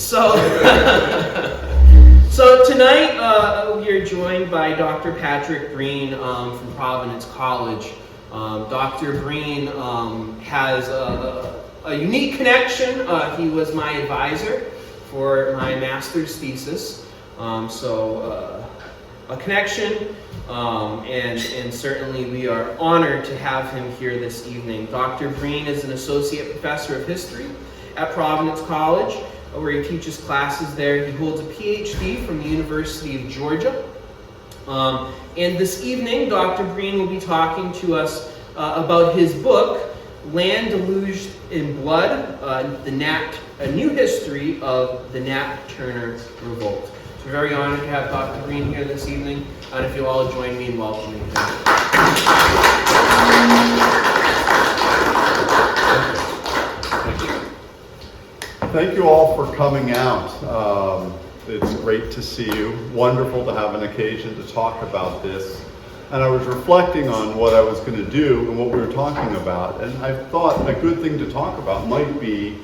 So, so tonight we are joined by Dr. Patrick Breen from Providence College. Dr. Breen has a unique connection. He was my advisor for my master's thesis. A connection, and certainly we are honored to have him here this evening. Dr. Breen is an associate professor of history at Providence College, where he teaches classes there. He holds a PhD from the University of Georgia. And this evening, Dr. Breen will be talking to us about his book, Land Deluged in Blood, A New History of the Nat Turner Revolt. So we're very honored to have Dr. Breen here this evening, and if you'll all join me in welcoming him. Thank you all for coming out. It's great to see you. Wonderful to have an occasion to talk about this. And I was reflecting on what I was going to do and what we were talking about, and I thought a good thing to talk about might be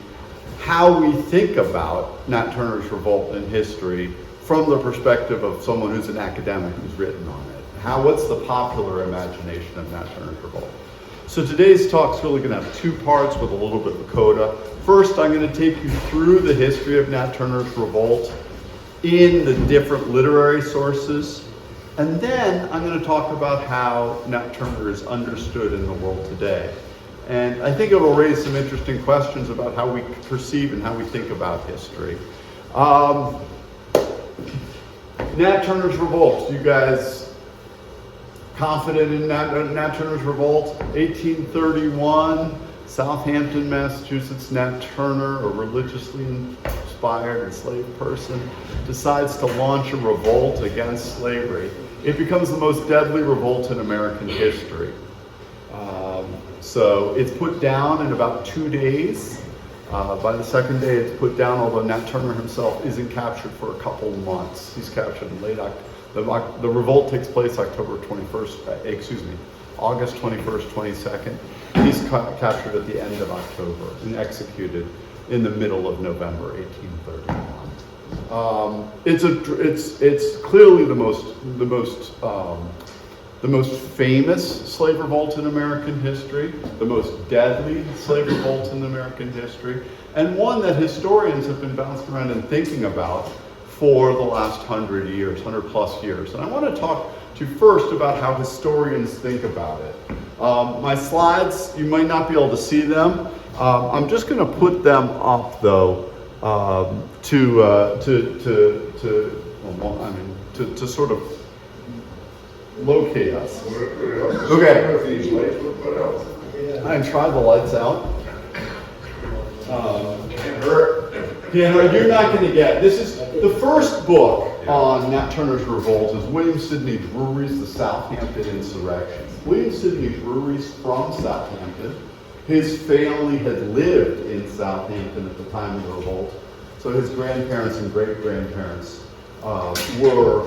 how we think about Nat Turner's revolt in history from the perspective of someone who's an academic who's written on it. What's the popular imagination of Nat Turner's revolt? So today's talk's really going to have two parts with a little bit of a coda. First, I'm going to take you through the history of Nat Turner's revolt in the different literary sources. And then I'm going to talk about how Nat Turner is understood in the world today. And I think it will raise some interesting questions about how we perceive and how we think about history. Nat Turner's revolt, you guys confident in Nat Turner's revolt? 1831, Southampton, Massachusetts. Nat Turner, a religiously inspired enslaved person, decides to launch a revolt against slavery. It becomes the most deadly revolt in American history. So it's put down in about 2 days. By the second day it's put down, although Nat Turner himself isn't captured for a couple months. He's captured in late October. The revolt takes place August 21st, 22nd. He's captured at the end of October and executed in the middle of November 1831. It's clearly the most famous slave revolt in American history, the most deadly slave revolt in American history, and one that historians have been bouncing around and thinking about for the last 100 plus years. And I want to talk to you first about how historians think about it. My slides, you might not be able to see them. I'm just going to put them up though, to sort of locate us. Okay. I can try the lights out. You're not going to get. This is the first book on Nat Turner's revolt. Is William Sidney Drury's The Southampton Insurrection. William Sidney Drury's from Southampton. His family had lived in Southampton at the time of the revolt, so his grandparents and great-grandparents were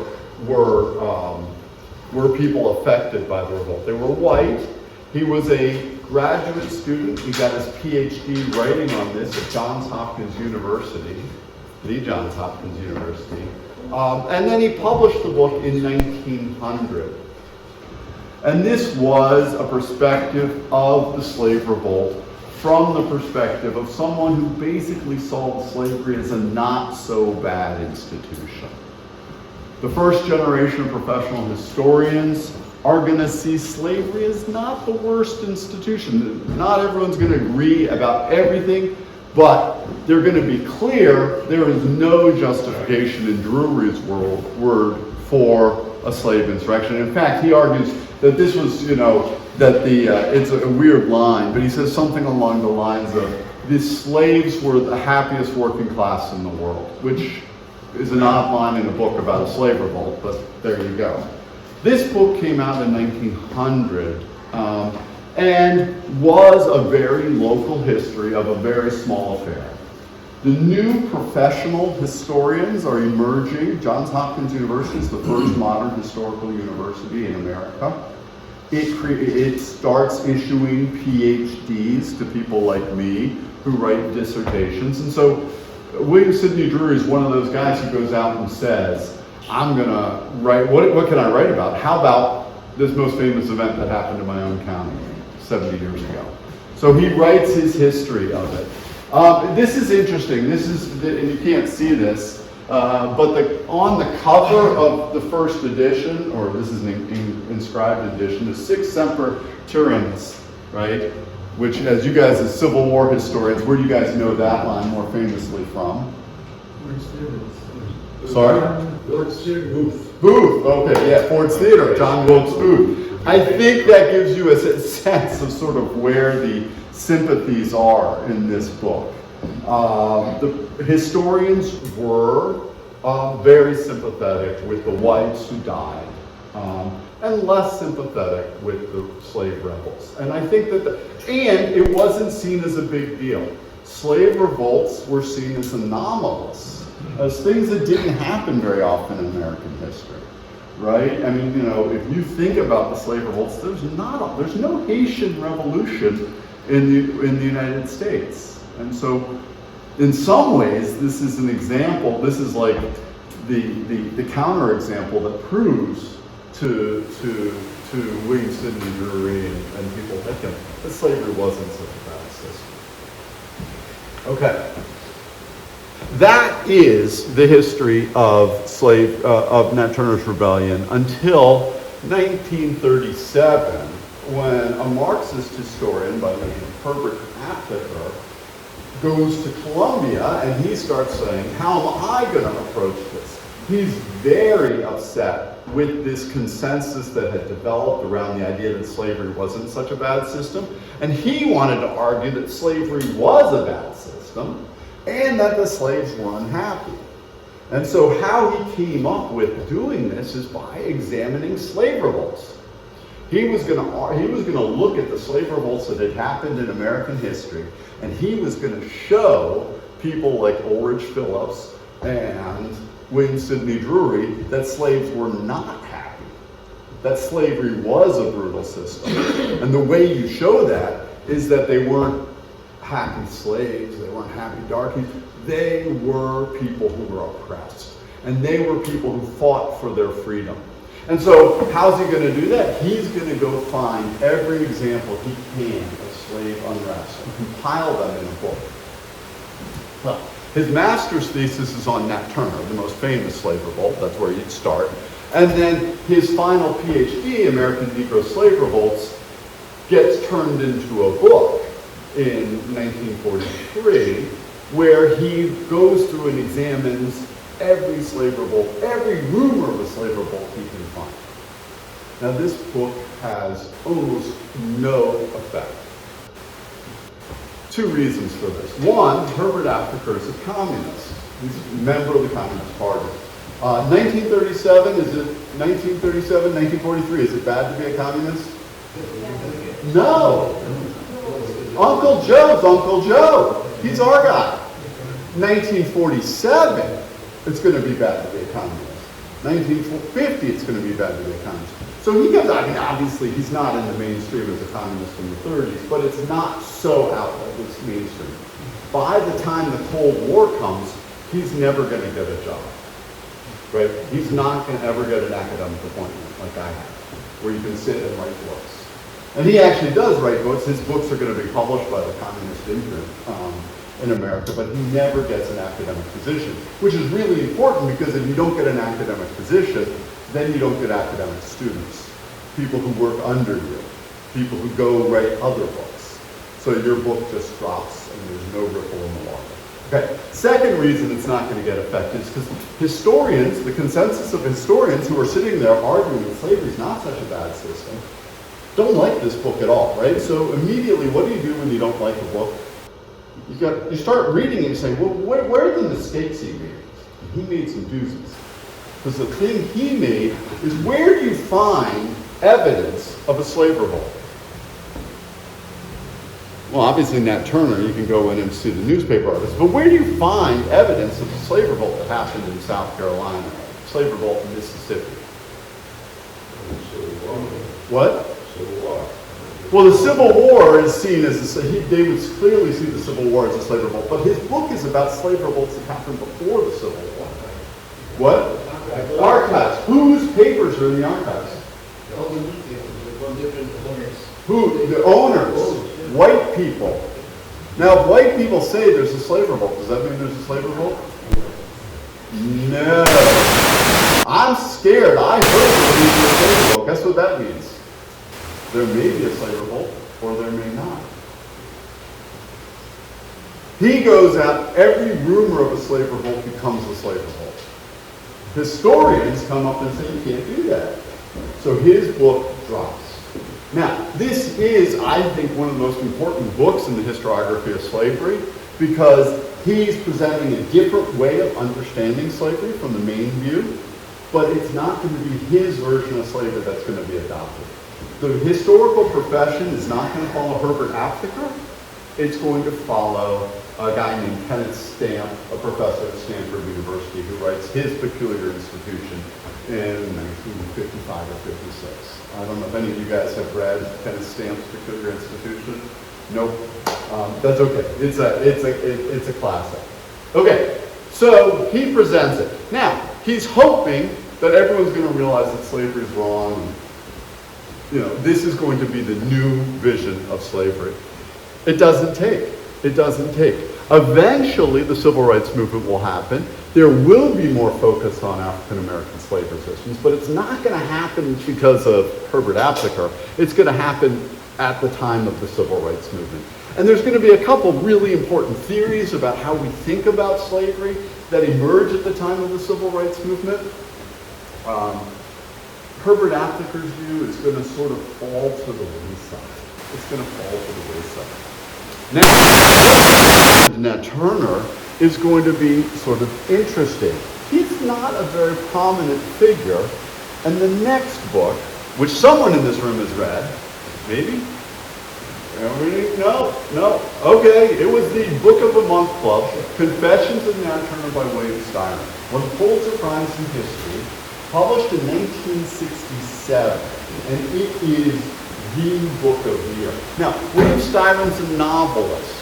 people affected by the revolt. They were white. He was a graduate student. He got his PhD writing on this at Johns Hopkins University, the Johns Hopkins University. And then he published the book in 1900. And this was a perspective of the slave revolt from the perspective of someone who basically saw slavery as a not so bad institution. The first generation of professional historians are going to see slavery as not the worst institution. Not everyone's going to agree about everything, but they're going to be clear there is no justification in Drury's word for a slave insurrection. In fact, he argues that this was, it's a weird line, but he says something along the lines of, the slaves were the happiest working class in the world, which is an odd line in a book about a slave revolt, but there you go. This book came out in 1900 and was a very local history of a very small affair. The new professional historians are emerging. Johns Hopkins University is the first modern historical university in America. It starts issuing PhDs to people like me who write dissertations. And so William Sidney Drury is one of those guys who goes out and says, I'm going to write, what can I write about? How about this most famous event that happened in my own county 70 years ago? So he writes his history of it. This is interesting. This is, and you can't see this, but on the cover of the first edition, or this is an inscribed edition, is Sic Semper Tyrannis, right? Which, as you guys as Civil War historians, where do you guys know that line more famously from? Sorry? Booth. Booth, okay, yeah, Ford's Theater, John Wilkes Booth. I think that gives you a sense of sort of where the sympathies are in this book. The historians were very sympathetic with the whites who died, and less sympathetic with the slave rebels. And I think that, and it wasn't seen as a big deal. Slave revolts were seen as anomalous, as things that didn't happen very often in American history, right? I mean, you know, if you think about the slave revolts, there's no Haitian Revolution in the United States. And so, in some ways, this is an example, this is like the counter-example that proves to William Sidney Drury and people like him that slavery wasn't such a bad system. Okay. That is the history of Nat Turner's Rebellion until 1937, when a Marxist historian by the name of Patrick Breen goes to Columbia and he starts saying, how am I going to approach this? He's very upset with this consensus that had developed around the idea that slavery wasn't such a bad system, and he wanted to argue that slavery was a bad system and that the slaves were unhappy. And so how he came up with doing this is by examining slave revolts. He was going to look at the slave revolts that had happened in American history, and he was going to show people like Ulrich Phillips and William Sidney Drury that slaves were not happy, that slavery was a brutal system. And the way you show that is that they weren't happy slaves, they weren't happy darkies, they were people who were oppressed. And they were people who fought for their freedom. And so, how's he going to do that? He's going to go find every example he can of slave unrest and compile them in a book. Well, his master's thesis is on Nat Turner, the most famous slave revolt. That's where you'd start. And then his final PhD, American Negro Slave Revolts, gets turned into a book in 1943, where he goes through and examines every slave revolt, every rumor of a slave revolt he can find. Now, this book has almost no effect. Two reasons for this. One, Herbert Afriker is a communist. He's a member of the Communist Party. 1937, is it 1937, 1943? Is it bad to be a communist? No. Uncle Joe's Uncle Joe. He's our guy. 1947, it's going to be bad to be a communist. 1950, it's going to be bad to be a communist. So he comes out, I mean, obviously he's not in the mainstream as a communist in the 30s, but it's not so out of this mainstream. By the time the Cold War comes, he's never going to get a job, right? He's not going to ever get an academic appointment like I have, where you can sit and write books. And he actually does write books. His books are going to be published by the Communist imprint in America, but he never gets an academic position, which is really important because if you don't get an academic position, then you don't get academic students, people who work under you, people who go write other books. So your book just drops and there's no ripple in the water. Okay, second reason it's not going to get affected is because historians, the consensus of historians who are sitting there arguing that slavery is not such a bad system, don't like this book at all, right? So immediately, what do you do when you don't like a book? You start reading it and you say, well, where are the mistakes he made? And he made some doozies. Because the thing he made is, where do you find evidence of a slave revolt? Well, obviously Nat Turner, you can go in and see the newspaper artists, but where do you find evidence of a slave revolt that happened in South Carolina, a slave revolt in Mississippi? Civil War. What? Civil War. Well, the Civil War is seen as, they would clearly see the Civil War as a slave revolt, but his book is about slave revolts that happened before the Civil War. What? Archives. Whose papers are in the archives? All the newspapers from different owners. Who? The owners. White people. Now, if white people say there's a slave revolt, does that mean there's a slave revolt? No. I'm scared. I heard there may be a slave revolt. Guess what that means? There may be a slave revolt, or there may not. He goes out, every rumor of a slave revolt becomes a slave revolt. Historians come up and say, you can't do that. So his book drops. Now, this is, I think, one of the most important books in the historiography of slavery, because he's presenting a different way of understanding slavery from the main view, but it's not going to be his version of slavery that's going to be adopted. The historical profession is not going to follow Herbert Aptheker. It's going to follow a guy named Kenneth Stamp, a professor at Stanford University, who writes his peculiar institution in 1955 or 56. I don't know if any of you guys have read Kenneth Stamp's Peculiar Institution. Nope. That's okay. It's a classic. Okay, so he presents it. Now, he's hoping that everyone's going to realize that slavery is wrong. And, this is going to be the new vision of slavery. It doesn't take. It doesn't take. Eventually, the civil rights movement will happen. There will be more focus on African American slave resistance, but it's not going to happen because of Herbert Aptheker. It's going to happen at the time of the civil rights movement. And there's going to be a couple really important theories about how we think about slavery that emerge at the time of the civil rights movement. Herbert Aptheker's view is going to sort of fall to the wayside. It's going to fall to the wayside. Now, Nat Turner is going to be sort of interesting. He's not a very prominent figure. And the next book, which someone in this room has read, maybe? No. Okay, it was the Book of the Month Club, Confessions of Nat Turner by William Styron. Won the Pulitzer Prize in History, published in 1967, and it is the book of the year. Now, William Styron's a novelist,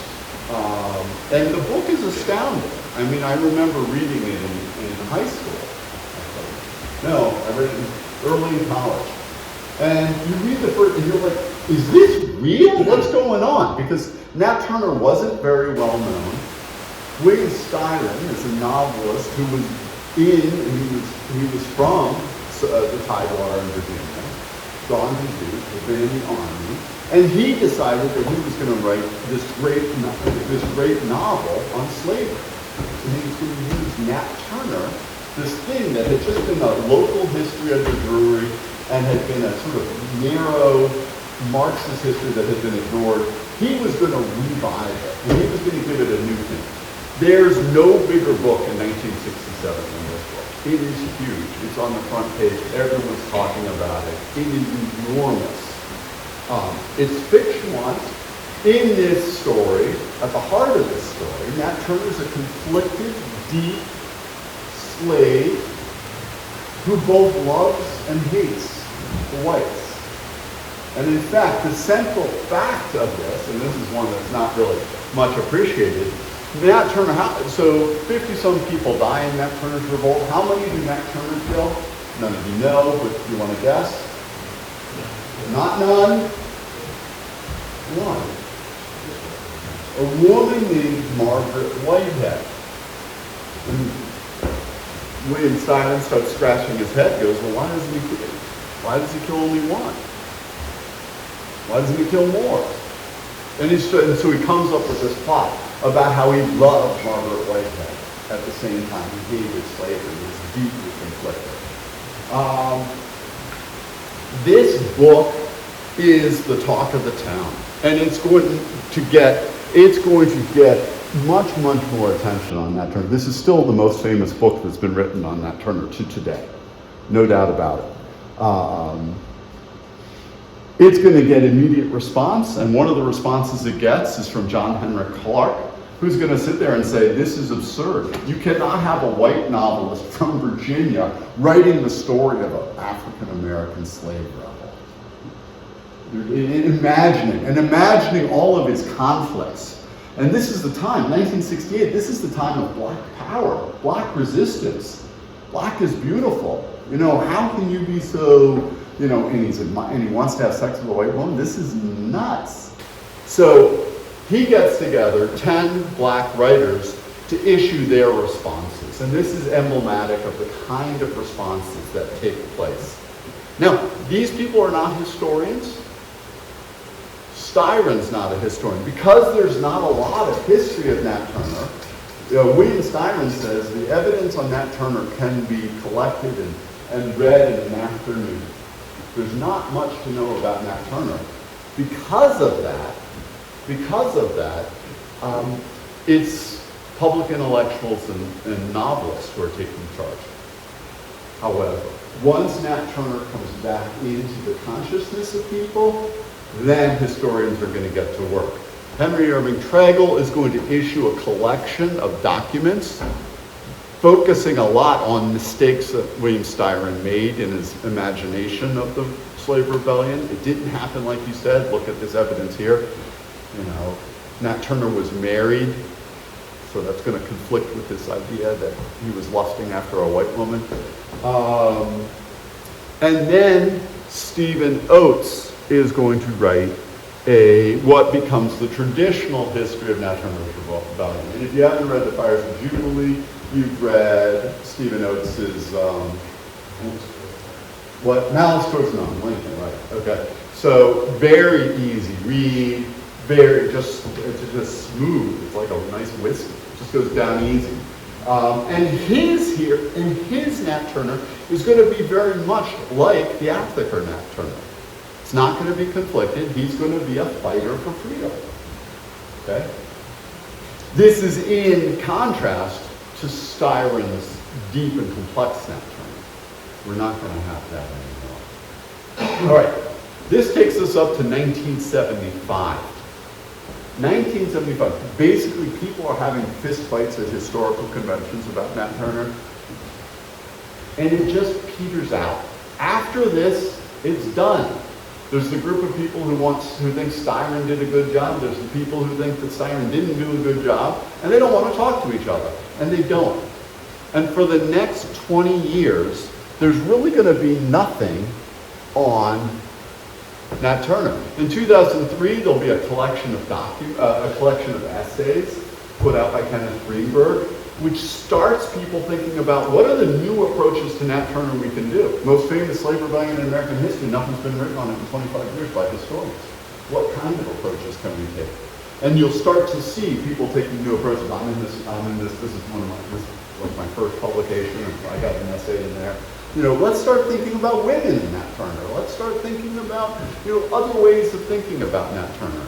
and the book is astounding. I mean, I remember reading it in high school. No, I read it early in college. And you read the first, and you're like, is this real? What's going on? Because Nat Turner wasn't very well known. William Styron is a novelist who was he was from the Tidewater in Virginia, gone to Duke, had been in the Army, and he decided that he was going to write this great novel on slavery. And he was going to use Nat Turner, this thing that had just been a local history of the brewery and had been a sort of narrow Marxist history that had been ignored. He was going to revive it, and he was going to give it a new thing. There's no bigger book in 1967 than this book. It is huge. It's on the front page. Everyone's talking about it. It is enormous. It's fictionalized. In this story, at the heart of this story, Nat Turner's a conflicted, deep slave who both loves and hates the whites. And in fact, the central fact of this, and this is one that's not really much appreciated, Nat Turner, so 50-some people die in Nat Turner's revolt. How many do Nat Turner kill? None of you know, but you want to guess? Not none. One. A woman named Margaret Whitehead. And William Styron starts scratching his head, goes, well, why does he kill only one? Why doesn't he kill more? And so he comes up with this plot about how he loved Margaret Whitehead at the same time he hated slavery. He was deeply conflicted. This book is the talk of the town, and it's going to get much more attention on Nat Turner. This is still the most famous book that's been written on Nat Turner to today, no doubt about it. It's going to get immediate response, and one of the responses it gets is from John Henrik Clarke, who's going to sit there and say, this is absurd. You cannot have a white novelist from Virginia writing the story of an African-American slave rebel. imagining all of his conflicts. And this is the time, 1968, this is the time of black power, black resistance. Black is beautiful. You know, how can you be so, you know, and he wants to have sex with a white woman? This is nuts. So he gets together 10 black writers to issue their responses. And this is emblematic of the kind of responses that take place. Now, these people are not historians. Styron's not a historian. Because there's not a lot of history of Nat Turner, William Styron says the evidence on Nat Turner can be collected and read in an afternoon. There's not much to know about Nat Turner. Because of that, it's public intellectuals and novelists who are taking charge. However, once Nat Turner comes back into the consciousness of people, then historians are going to get to work. Henry Irving Tregel is going to issue a collection of documents focusing a lot on mistakes that William Styron made in his imagination of the slave rebellion. It didn't happen like you said. Look at this evidence here. You know, Nat Turner was married, so that's going to conflict with this idea that he was lusting after a white woman. And then Stephen Oates is going to write what becomes the traditional history of Nat Turner's rebellion. And if you haven't read The Fires of Jubilee, you've read Stephen Oates's Malice Towards Non-Lincoln, right? Okay. So very easy read, it's just smooth. It's like a nice whiskey. It just goes down easy. And his Nat Turner is going to be very much like the Aptheker Nat Turner. It's not going to be conflicted. He's going to be a fighter for freedom. Okay? This is in contrast to Styron's deep and complex Nat Turner. We're not going to have that anymore. All right. This takes us up to 1975. 1975. Basically, people are having fist fights at historical conventions about Nat Turner. And it just peters out. After this, it's done. There's the group of people who think Styron did a good job. There's the people who think that Styron didn't do a good job. And they don't want to talk to each other. And they don't. And for the next 20 years, there's really going to be nothing on Nat Turner. In 2003, there'll be a collection of essays put out by Kenneth Greenberg, which starts people thinking about what are the new approaches to Nat Turner we can do. Most famous slave rebellion in American history, nothing's been written on it in 25 years by historians. What kind of approaches can we take? And you'll start to see people taking new approaches. I'm in this, this is my first publication, and I got an essay in there. You know, let's start thinking about women in Nat Turner. Let's start thinking about, other ways of thinking about Nat Turner.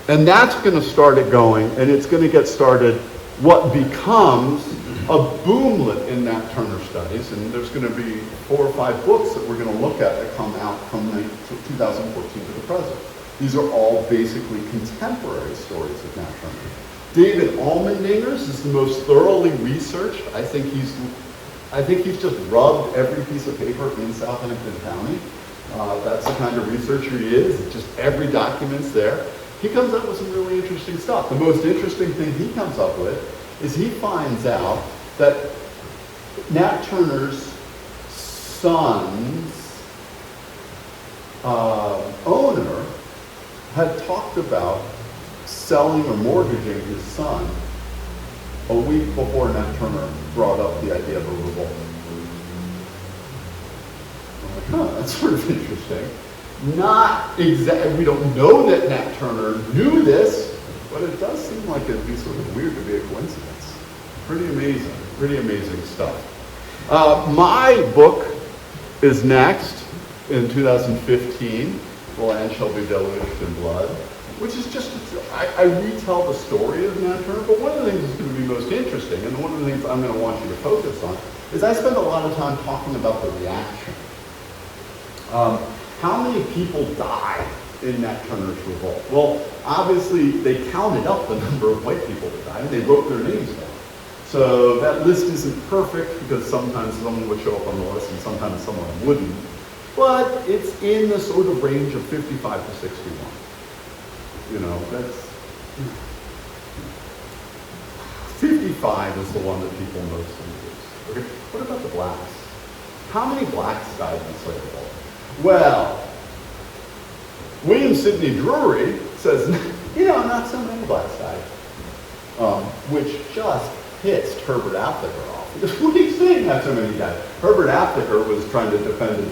And that's going to start it going, and it's going to get started what becomes a boomlet in Nat Turner studies, and there's going to be 4 or 5 books that we're going to look at that come out from 2014 to the present. These are all basically contemporary stories of Nat Turner. David Allmendinger's is the most thoroughly researched. I think he's just rubbed every piece of paper in Southampton County. That's the kind of researcher he is. It's just every document's there. He comes up with some really interesting stuff. The most interesting thing he comes up with is he finds out that Nat Turner's son's owner had talked about selling or mortgaging his son a week before Nat Turner brought up the idea of a revolt. I'm like, huh, that's sort of interesting. Not exactly, we don't know that Nat Turner knew this, but it does seem like it'd be sort of weird to be a coincidence. Pretty amazing stuff. My book is next in 2015, The Land Shall Be Deluged in Blood, which is just, I retell the story of Nat Turner, but one of the things that's going to be most interesting, and one of the things I'm going to want you to focus on, is I spend a lot of time talking about the reaction. How many people died in Nat Turner's revolt? Well, obviously, they counted up the number of white people that died, and they wrote their names down. So that list isn't perfect, because sometimes someone would show up on the list, and sometimes someone wouldn't. but it's in the sort of range of 55 to 61. You know, that's 55 is the one that people mostly use. Okay, what about the blacks? How many blacks died in the Civil War? Well, William Sidney Drury says, you know, not so many blacks died, which just pissed Herbert Aptheker off. Because what are you saying, not so many died? Herbert Aptheker was trying to defend his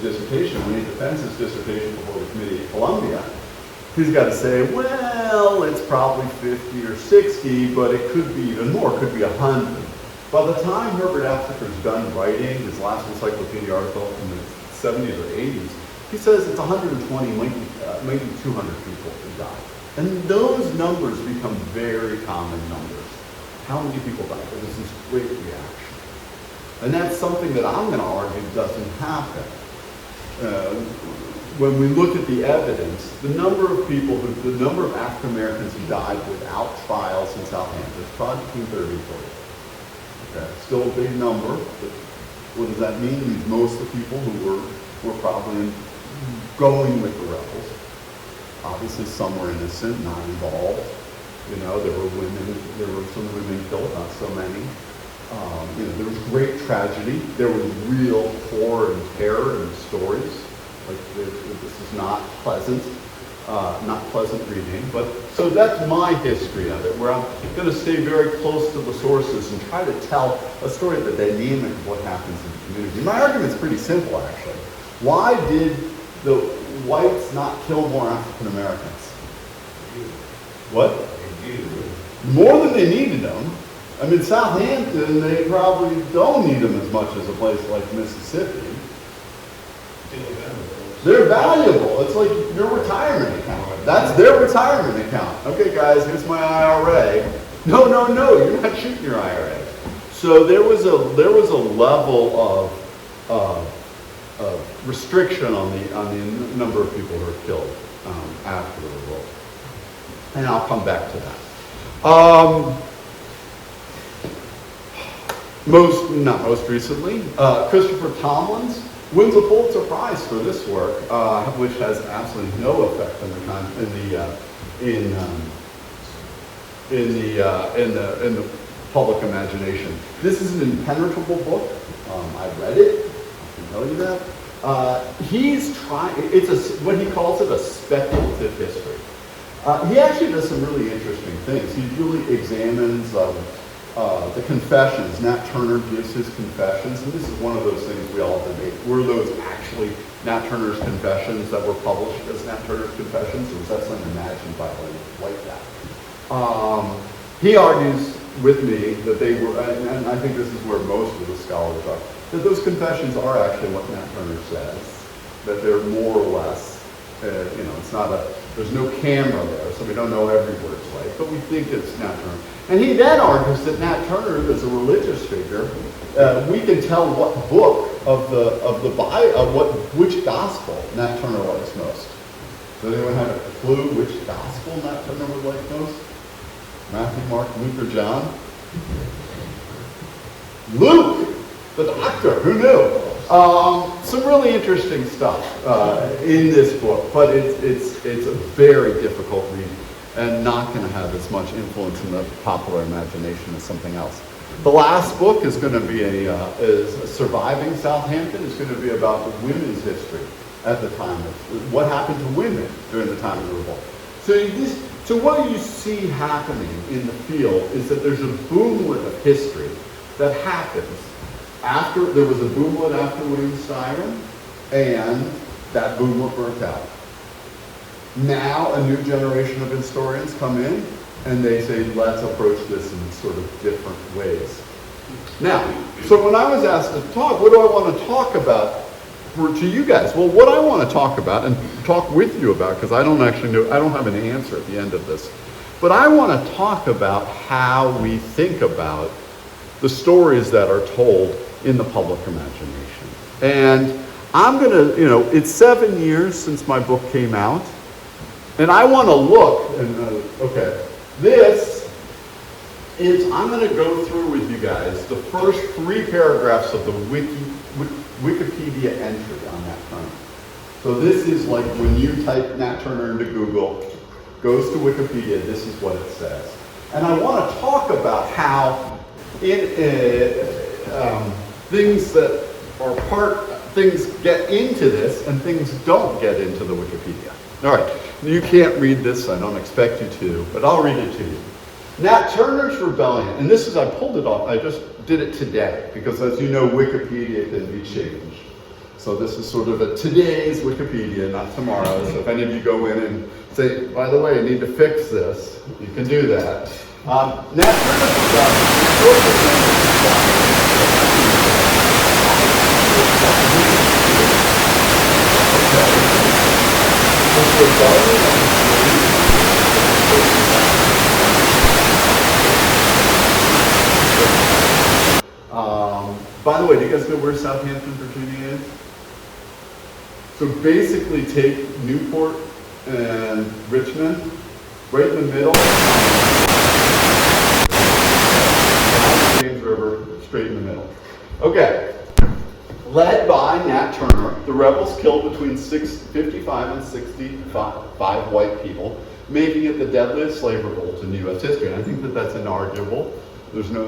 dissertation. When he defends his dissertation before the Committee at Columbia, he's got to say, well, it's probably 50 or 60, but it could be even more, it could be 100. By the time Herbert Aptheker's done writing his last encyclopedia article in the 70s or 80s, he says it's 120, maybe 200 people who died. And those numbers become very common numbers. How many people died? There was this great reaction. And that's something that I'm going to argue doesn't happen. When we look at the evidence, the number of African Americans who died without trials in Southampton is probably between 30 and 40. Okay, still a big number, but what does that mean? It means most of the people who were probably going with the rebels. Obviously some were innocent, not involved. You know, there were some women killed, not so many. You know, there was great tragedy. There was real horror and terror in the stories. Like this is not pleasant reading. But so that's my history of it, where I'm going to stay very close to the sources and try to tell a story of the dynamic of what happens in the community. My argument's pretty simple, actually. Why did the whites not kill more African Americans? What? More than they needed them. I mean, Southampton, they probably don't need them as much as a place like Mississippi. They're valuable. It's like your retirement account. That's their retirement account. Okay, guys, here's my IRA. No, you're not shooting your IRA. So there was a level of restriction on the number of people who were killed after the revolt, and I'll come back to that. Not most recently, Christopher Tomlins wins a Pulitzer Prize for this work, which has absolutely no effect in the public imagination. This is an impenetrable book. I read it. I can tell you that. He's trying. What he calls it a speculative history. He actually does some really interesting things. He really examines the confessions. Nat Turner gives his confessions, and this is one of those things we all debate. Were those actually Nat Turner's confessions that were published as Nat Turner's confessions, or was that something imagined by like that? He argues with me that they were, and I think this is where most of the scholars are, that those confessions are actually what Nat Turner says, that they're more or less, it's not there's no camera there, so we don't know every word's right, but we think it's Nat Turner. And he then argues that Nat Turner is a religious figure. We can tell what book of the Bible, which gospel Nat Turner likes most. Does anyone have a clue which gospel Nat Turner would like most? Matthew, Mark, Luke, or John? Luke, the doctor. Who knew? Some really interesting stuff in this book, but it's a very difficult read and not going to have as much influence in the popular imagination as something else. The last book is going to be is Surviving Southampton. It's going to be about the women's history at the time of what happened to women during the time of the revolt. So what you see happening in the field is that there's a boomlet of history that happens after there was a boomlet after William Styron, and that boomlet burnt out. Now a new generation of historians come in and they say, let's approach this in sort of different ways. Now, so when I was asked to talk, what do I want to talk about to you guys? Well, what I want to talk about and talk with you about, because I don't actually know, I don't have an answer at the end of this, but I want to talk about how we think about the stories that are told in the public imagination. And I'm going to, it's 7 years since my book came out, and I want to look, and this is, I'm going to go through with you guys the first 3 paragraphs of the Wikipedia entry on Nat Turner. So this is like when you type Nat Turner into Google, goes to Wikipedia, this is what it says. And I want to talk about how things that are things get into this and things don't get into the Wikipedia. All right, you can't read this, I don't expect you to, but I'll read it to you. Nat Turner's Rebellion, and this is, I pulled it off, I just did it today, because as you know, Wikipedia can be changed. So this is sort of a today's Wikipedia, not tomorrow's. So if any of you go in and say, by the way, you need to fix this, you can do that. Nat Turner's by the way, do you guys know where Southampton, Virginia is? So basically take Newport and Richmond, right in the middle. James River, straight in the middle. Okay. Led by Nat Turner, the rebels killed between 55 and 65 white people, making it the deadliest slave revolt in U.S. history. And I think that that's inarguable. There's no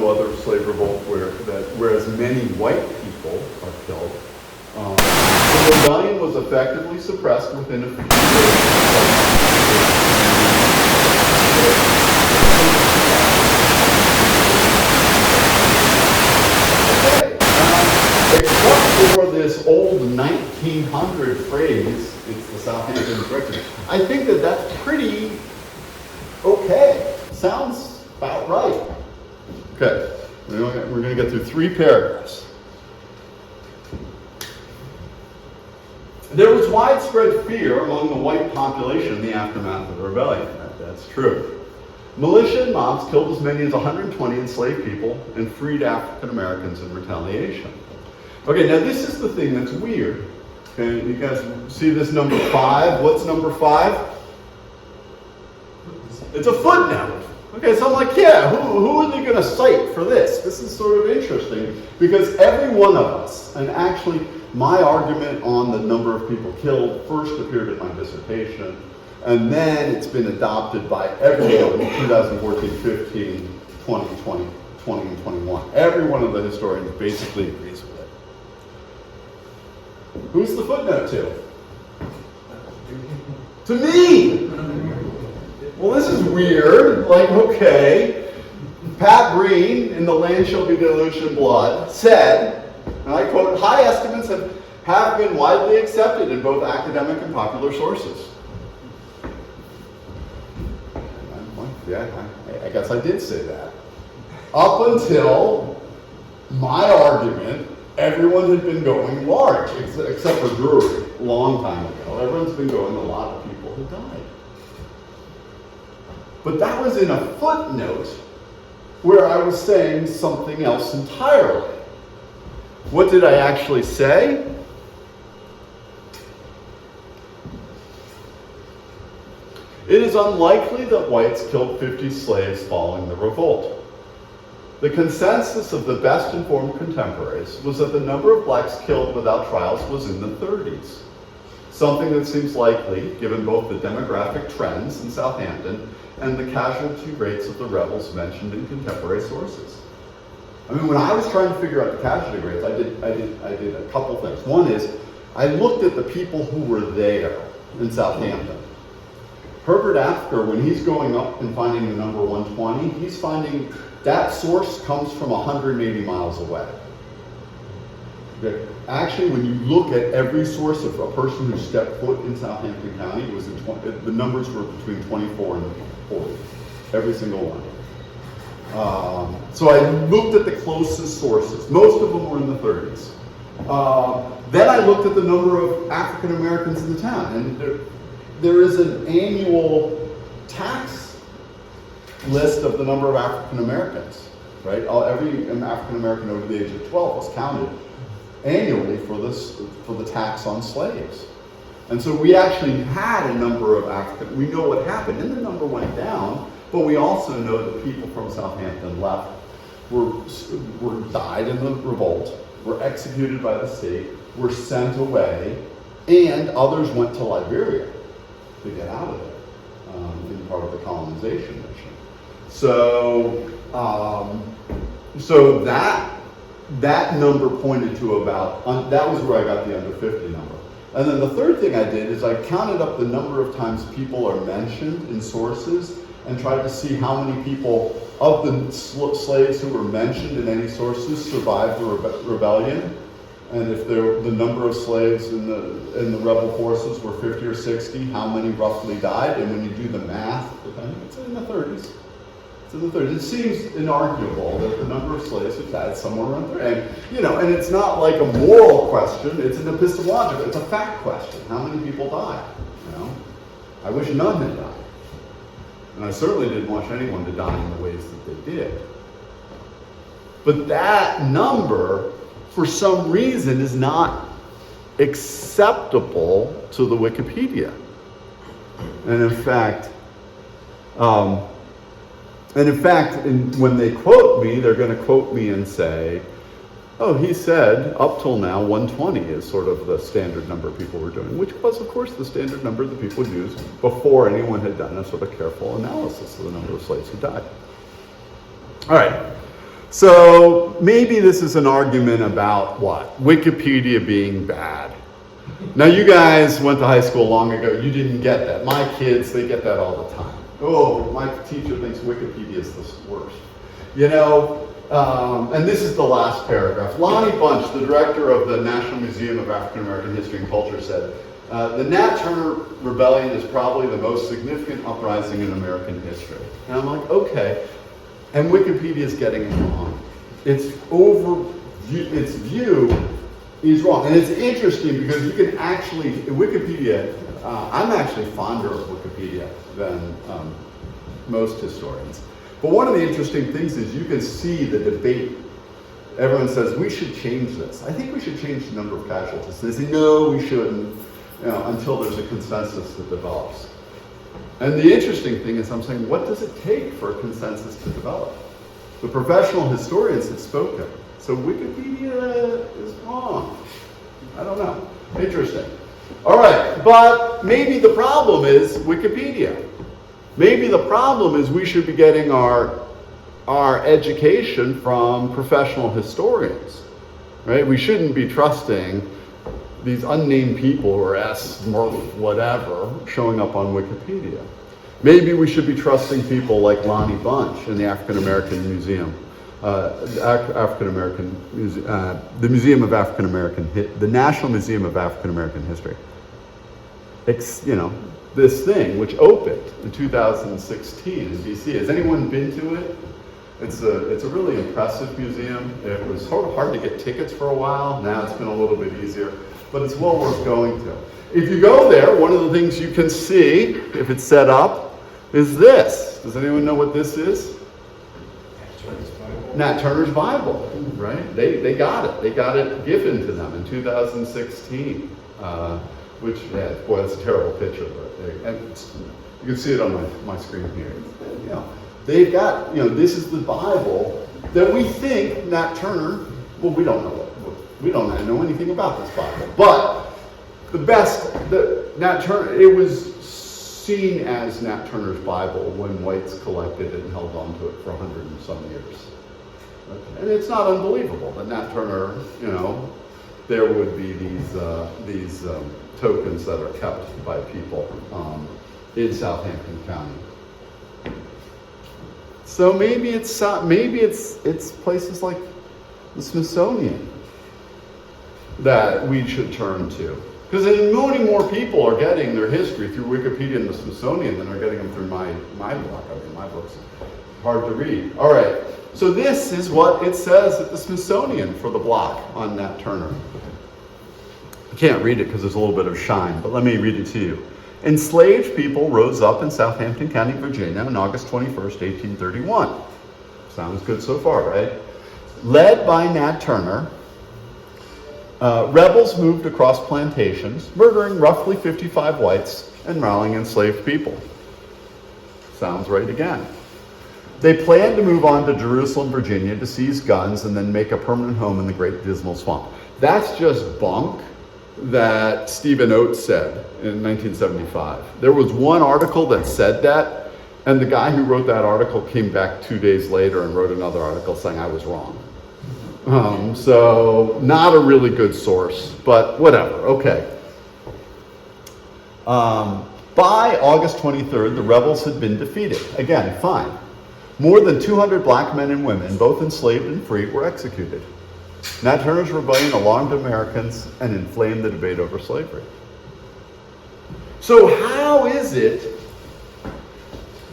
other slave revolt where as many white people are killed. The rebellion was effectively suppressed within a few days. Except for this old 1900 phrase, it's the Southampton Directive, I think that that's pretty okay. Sounds about right. Okay, we're going to get through 3 paragraphs. There was widespread fear among the white population in the aftermath of the rebellion. That's true. Militia and mobs killed as many as 120 enslaved people and freed African Americans in retaliation. Okay, now this is the thing that's weird. Okay, you guys see this number 5? What's number 5? It's a footnote. Okay, so I'm like, yeah, who are they going to cite for this? This is sort of interesting because every one of us, and actually my argument on the number of people killed first appeared in my dissertation, and then it's been adopted by everyone in 2014, 15, 20, 20, 20, and 21. Every one of the historians basically agrees with it. Who's the footnote to? To me! Well, this is weird. Like, okay, Pat Breen in The Land Shall Be Deluged in Blood said, and I quote, high estimates have been widely accepted in both academic and popular sources. Yeah, I guess I did say that. Up until my argument, everyone had been going large, except for Drury, a long time ago. Everyone's been going, a lot of people had died. But that was in a footnote where I was saying something else entirely. What did I actually say? It is unlikely that whites killed 50 slaves following the revolt. The consensus of the best informed contemporaries was that the number of blacks killed without trials was in the 30s. Something that seems likely, given both the demographic trends in Southampton and the casualty rates of the rebels mentioned in contemporary sources. I mean, when I was trying to figure out the casualty rates, I did a couple things. One is, I looked at the people who were there in Southampton. Herbert Asker, when he's going up and finding the number 120, he's finding that source comes from 180 miles away. Okay. Actually, when you look at every source of a person who stepped foot in Southampton County, it was the numbers were between 24 and 40, every single one. So I looked at the closest sources. Most of them were in the 30s. Then I looked at the number of African Americans in the town, and there is an annual tax list of the number of African Americans, right? Every African American over the age of 12 was counted annually for the tax on slaves. And so we actually had a number of we know what happened, and the number went down, but we also know that people from Southampton left, died in the revolt, were executed by the state, were sent away, and others went to Liberia to get out of there in part of the colonization mission. So, so that number pointed to about, that was where I got the under 50 number. And then the third thing I did is I counted up the number of times people are mentioned in sources and tried to see how many people of the slaves who were mentioned in any sources survived the rebellion. And if the number of slaves in the rebel forces were 50 or 60, how many roughly died? And when you do the math, it's in the 30s. It's in the 30s. It seems inarguable that the number of slaves have died somewhere around there. And it's not like a moral question, it's an epistemological, it's a fact question. How many people died? I wish none had died. And I certainly didn't want anyone to die in the ways that they did. But that number, for some reason, is not acceptable to the Wikipedia. And in fact, when they quote me, they're going to quote me and say, oh, he said up till now 120 is sort of the standard number people were doing, which was, of course, the standard number that people used before anyone had done a sort of careful analysis of the number of slaves who died. All right. So maybe this is an argument about what? Wikipedia being bad. Now, you guys went to high school long ago. You didn't get that. My kids, they get that all the time. Oh, my teacher thinks Wikipedia is the worst. And this is the last paragraph. Lonnie Bunch, the director of the National Museum of African American History and Culture, said, the Nat Turner Rebellion is probably the most significant uprising in American history. And I'm like, okay. And Wikipedia is getting it wrong. Its view is wrong. And it's interesting because you can actually, Wikipedia, I'm actually fonder of Wikipedia than most historians. But one of the interesting things is you can see the debate. Everyone says, we should change this. I think we should change the number of casualties. They say, no, we shouldn't, until there's a consensus that develops. And the interesting thing is I'm saying, what does it take for a consensus to develop? The professional historians have spoken. So Wikipedia is wrong. I don't know. Interesting. All right, but maybe the problem is Wikipedia. Maybe the problem is we should be getting our education from professional historians, right? We shouldn't be trusting these unnamed people who are S, Murph, whatever, showing up on Wikipedia. Maybe we should be trusting people like Lonnie Bunch in the African American Museum, the Museum of African American, the National Museum of African American History. This thing, which opened in 2016 in DC. Has anyone been to it? It's a really impressive museum. It was sort of hard to get tickets for a while. Now it's been a little bit easier, but it's well worth going to. If you go there, one of the things you can see, if it's set up, is this. Does anyone know what this is? Nat Turner's Bible, right? They got it. They got it given to them in 2016. Which, boy, that's a terrible picture, but you can see it on my screen here. They've got, this is the Bible that we think Nat Turner, well, we don't know anything about this Bible, but Nat Turner, it was seen as Nat Turner's Bible when whites collected it and held on to it for 100 and some years. And it's not unbelievable that Nat Turner, there would be these tokens that are kept by people in Southampton County. So maybe it's places like the Smithsonian that we should turn to, because many more people are getting their history through Wikipedia and the Smithsonian than are getting them through my book. I mean, my book's hard to read. All right. So this is what it says at the Smithsonian for the block on Nat Turner. I can't read it because there's a little bit of shine, but let me read it to you. Enslaved people rose up in Southampton County, Virginia on August 21st, 1831. Sounds good so far, right? Led by Nat Turner, rebels moved across plantations, murdering roughly 55 whites and rallying enslaved people. Sounds right again. They planned to move on to Jerusalem, Virginia to seize guns and then make a permanent home in the Great Dismal Swamp. That's just bunk that Stephen Oates said in 1975. There was one article that said that, and the guy who wrote that article came back 2 days later and wrote another article saying I was wrong. So not a really good source, but whatever, okay. By August 23rd, the rebels had been defeated. Again, fine. More than 200 black men and women, both enslaved and free, were executed. Nat Turner's rebellion alarmed Americans and inflamed the debate over slavery. So how is it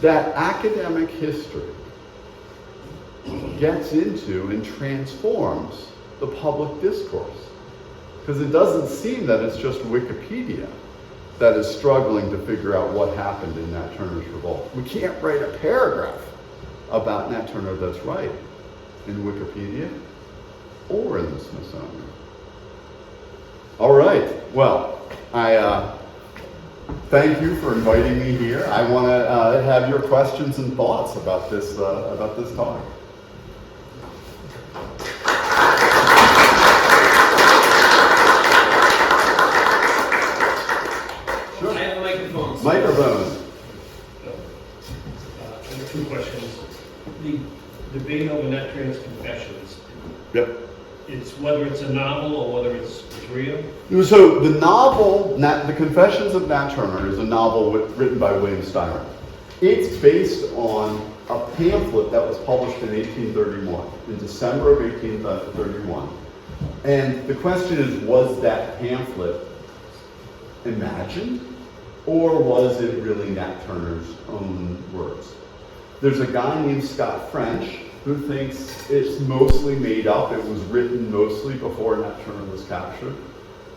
that academic history gets into and transforms the public discourse? Because it doesn't seem that it's just Wikipedia that is struggling to figure out what happened in Nat Turner's revolt. We can't write a paragraph about Nat Turner that's right in Wikipedia or in the Smithsonian. All right, well, I thank you for inviting me here. I want to have your questions and thoughts about this talk. Sure. I have a microphone. Microphone. I have 2 questions. The debate over Nat Turner's Confessions, Yep. it's whether it's a novel or whether it's real? So the novel, The Confessions of Nat Turner, is a novel written by William Styron. It's based on a pamphlet that was published in 1831, in December of 1831. And the question is, was that pamphlet imagined, or was it really Nat Turner's own words? There's a guy named Scott French who thinks it's mostly made up. It was written mostly before Nat Turner was captured.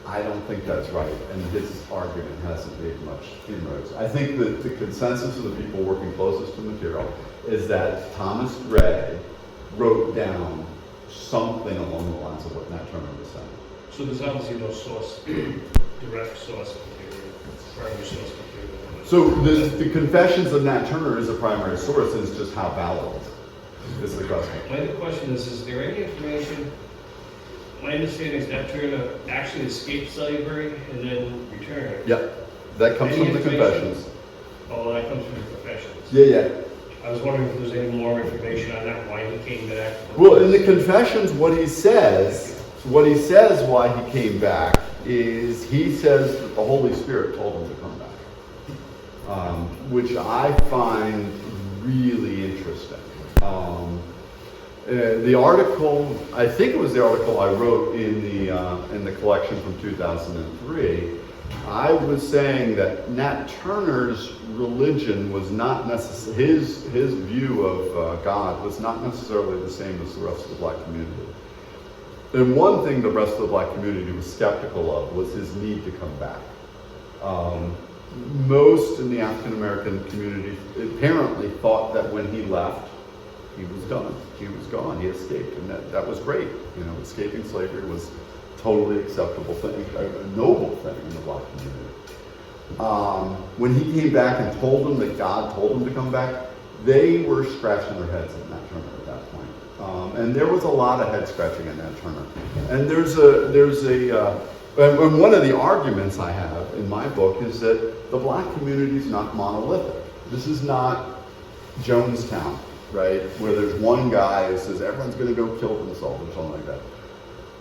I don't think that's right, and his argument hasn't made much inroads. I think that the consensus of the people working closest to the material is that Thomas Gray wrote down something along the lines of what Nat Turner was saying. So there's obviously no source, direct source material, primary source material. So the Confessions of Nat Turner is a primary source, and it's just how valid is the question. My other question is there any information, my understanding is Nat Turner actually escaped slavery and then returned. Yep, that comes Any from the information? Confessions. Oh, that comes from the Confessions. Yeah. I was wondering if there's any more information on that, why he came back. Well, in the Confessions, what he says why he came back is he says that the Holy Spirit told him to come back, which I find really interesting. The article, I think it was the article I wrote in the collection from 2003. I was saying that Nat Turner's religion was not necessarily, his view of God was not necessarily the same as the rest of the black community. And one thing the rest of the black community was skeptical of was his need to come back. Most in the African American community apparently thought that when he left, he was done. He was gone. He escaped, and that was great. You know, escaping slavery was a totally acceptable thing, a noble thing in the black community. When he came back and told them that God told him to come back, they were scratching their heads at Nat Turner at that point. And there was a lot of head scratching at Nat Turner. And and one of the arguments I have in my book is that the black community is not monolithic. This is not Jonestown, right? Where there's one guy who says everyone's going to go kill themselves or something like that.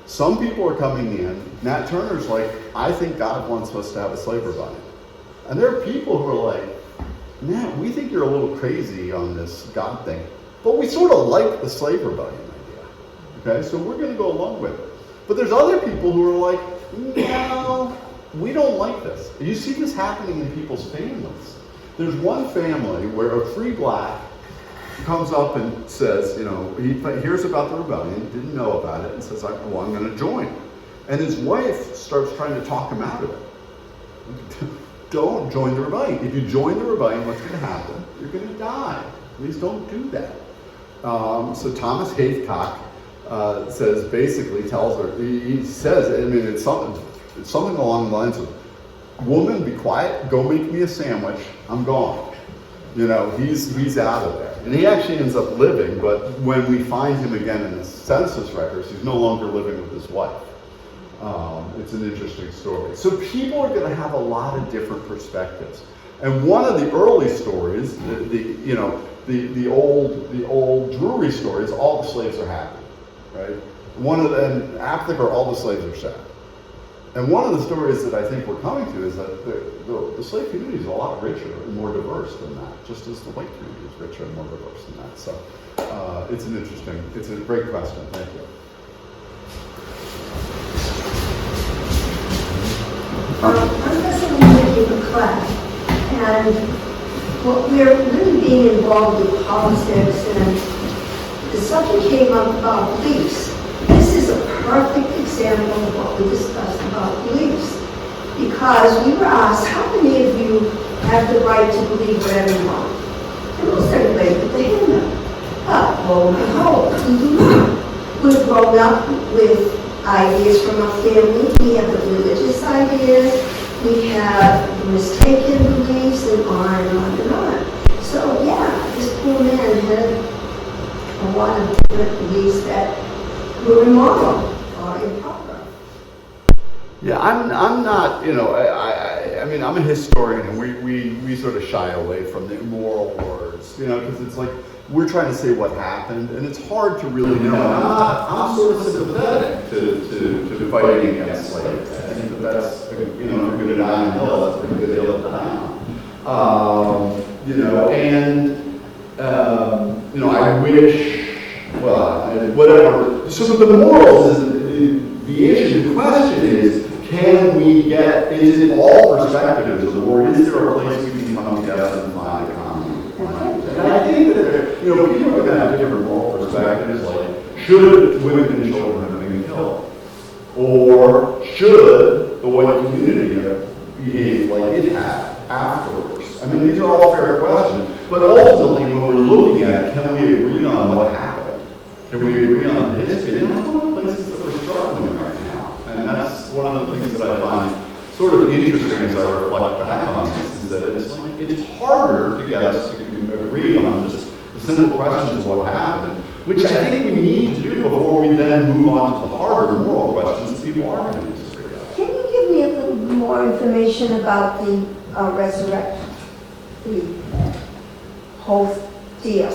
Some people are coming in. Nat Turner's like, I think God wants us to have a slave rebellion. And there are people who are like, Nat, we think you're a little crazy on this God thing, but we sort of like the slave rebellion idea. Okay, so we're going to go along with it. But there's other people who are like, no, we don't like this. You see this happening in people's families. There's one family where a free black comes up and says, you know, he hears about the rebellion, didn't know about it, and says, well, I'm going to join. And his wife starts trying to talk him out of it. Don't join the rebellion. If you join the rebellion, what's going to happen? You're going to die. Please don't do that. So Thomas Haycock tells her, he says, I mean, it's something along the lines of, woman, be quiet, go make me a sandwich, I'm gone. You know, he's out of there. And he actually ends up living, but when we find him again in the census records, he's no longer living with his wife. It's an interesting story. So people are going to have a lot of different perspectives. And one of the early stories, the old Drury stories, all the slaves are happy, right? One of them, Aptheker, all the slaves are sad. And one of the stories that I think we're coming to is that the slave community is a lot richer and more diverse than that, just as the white community is richer and more diverse than that. So it's a great question. Thank you. I'm president of the class, and we're really being involved with politics, and the subject came up about beliefs. This is a perfect example of what we discussed about beliefs, because we were asked, how many of you have the right to believe whatever you want? And most everybody put their hand up. But lo and behold, we do not. We've grown up with ideas from our family. We have the religious ideas. We have mistaken beliefs, and on and on and on. So yeah, this poor man had a lot of different beliefs that were immoral or improper. Yeah, I'm not, I mean, I'm a historian, and we sort of shy away from the immoral words, because it's like, we're trying to say what happened, and it's hard to really know. I'm sort of sympathetic to fighting against slavery. I think that's, if you're going to die on the hill, that's a pretty good hill to die on. I wish, whatever. So the morals is the issue. The question is, can we get, is it all perspectives, or is there a place we can come together and find a common? And I think that people are going to have different moral perspectives, like, should women and children have been killed? Or should the white community behave like it had afterwards? I mean, these are all fair questions. But ultimately, when we're looking at it, can we agree on what happened? Can we agree on the history? And that's one of the places that we're struggling right now. And that's one of the things that I find sort of interesting as I reflect back on this, is that it's harder to get us to agree on just the simple questions of what happened, which I think we need to do before we then move on to the harder moral questions that people are going to disagree on. Can you give me a little more information about the resurrection, the whole deal?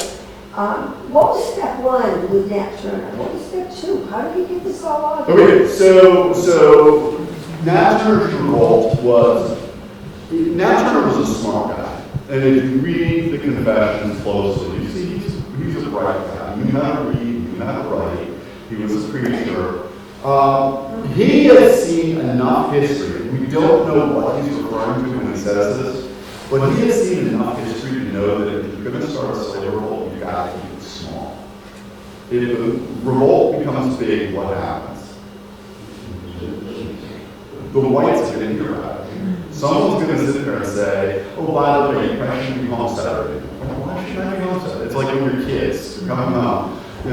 What was step one with Nat Turner? What was step two? How did he get this all out? Okay, so Nat Turner's revolt was, Nat Turner was a smart guy. And if you read the Confessions closely, you see he's a bright guy. He knew how to read, he knew how to write, he was a preacher. He has seen enough history. We don't know what he's referring to when he says this, but he has seen enough history to know that if you're going to start a slave revolt, you've got to keep it small. If the revolt becomes big, what happens? The whites are going to hear about it. Someone's going to sit there and say, oh, by the way, you probably shouldn't be home Saturday. Why should I be home Saturday? It's like when your kids are coming home. By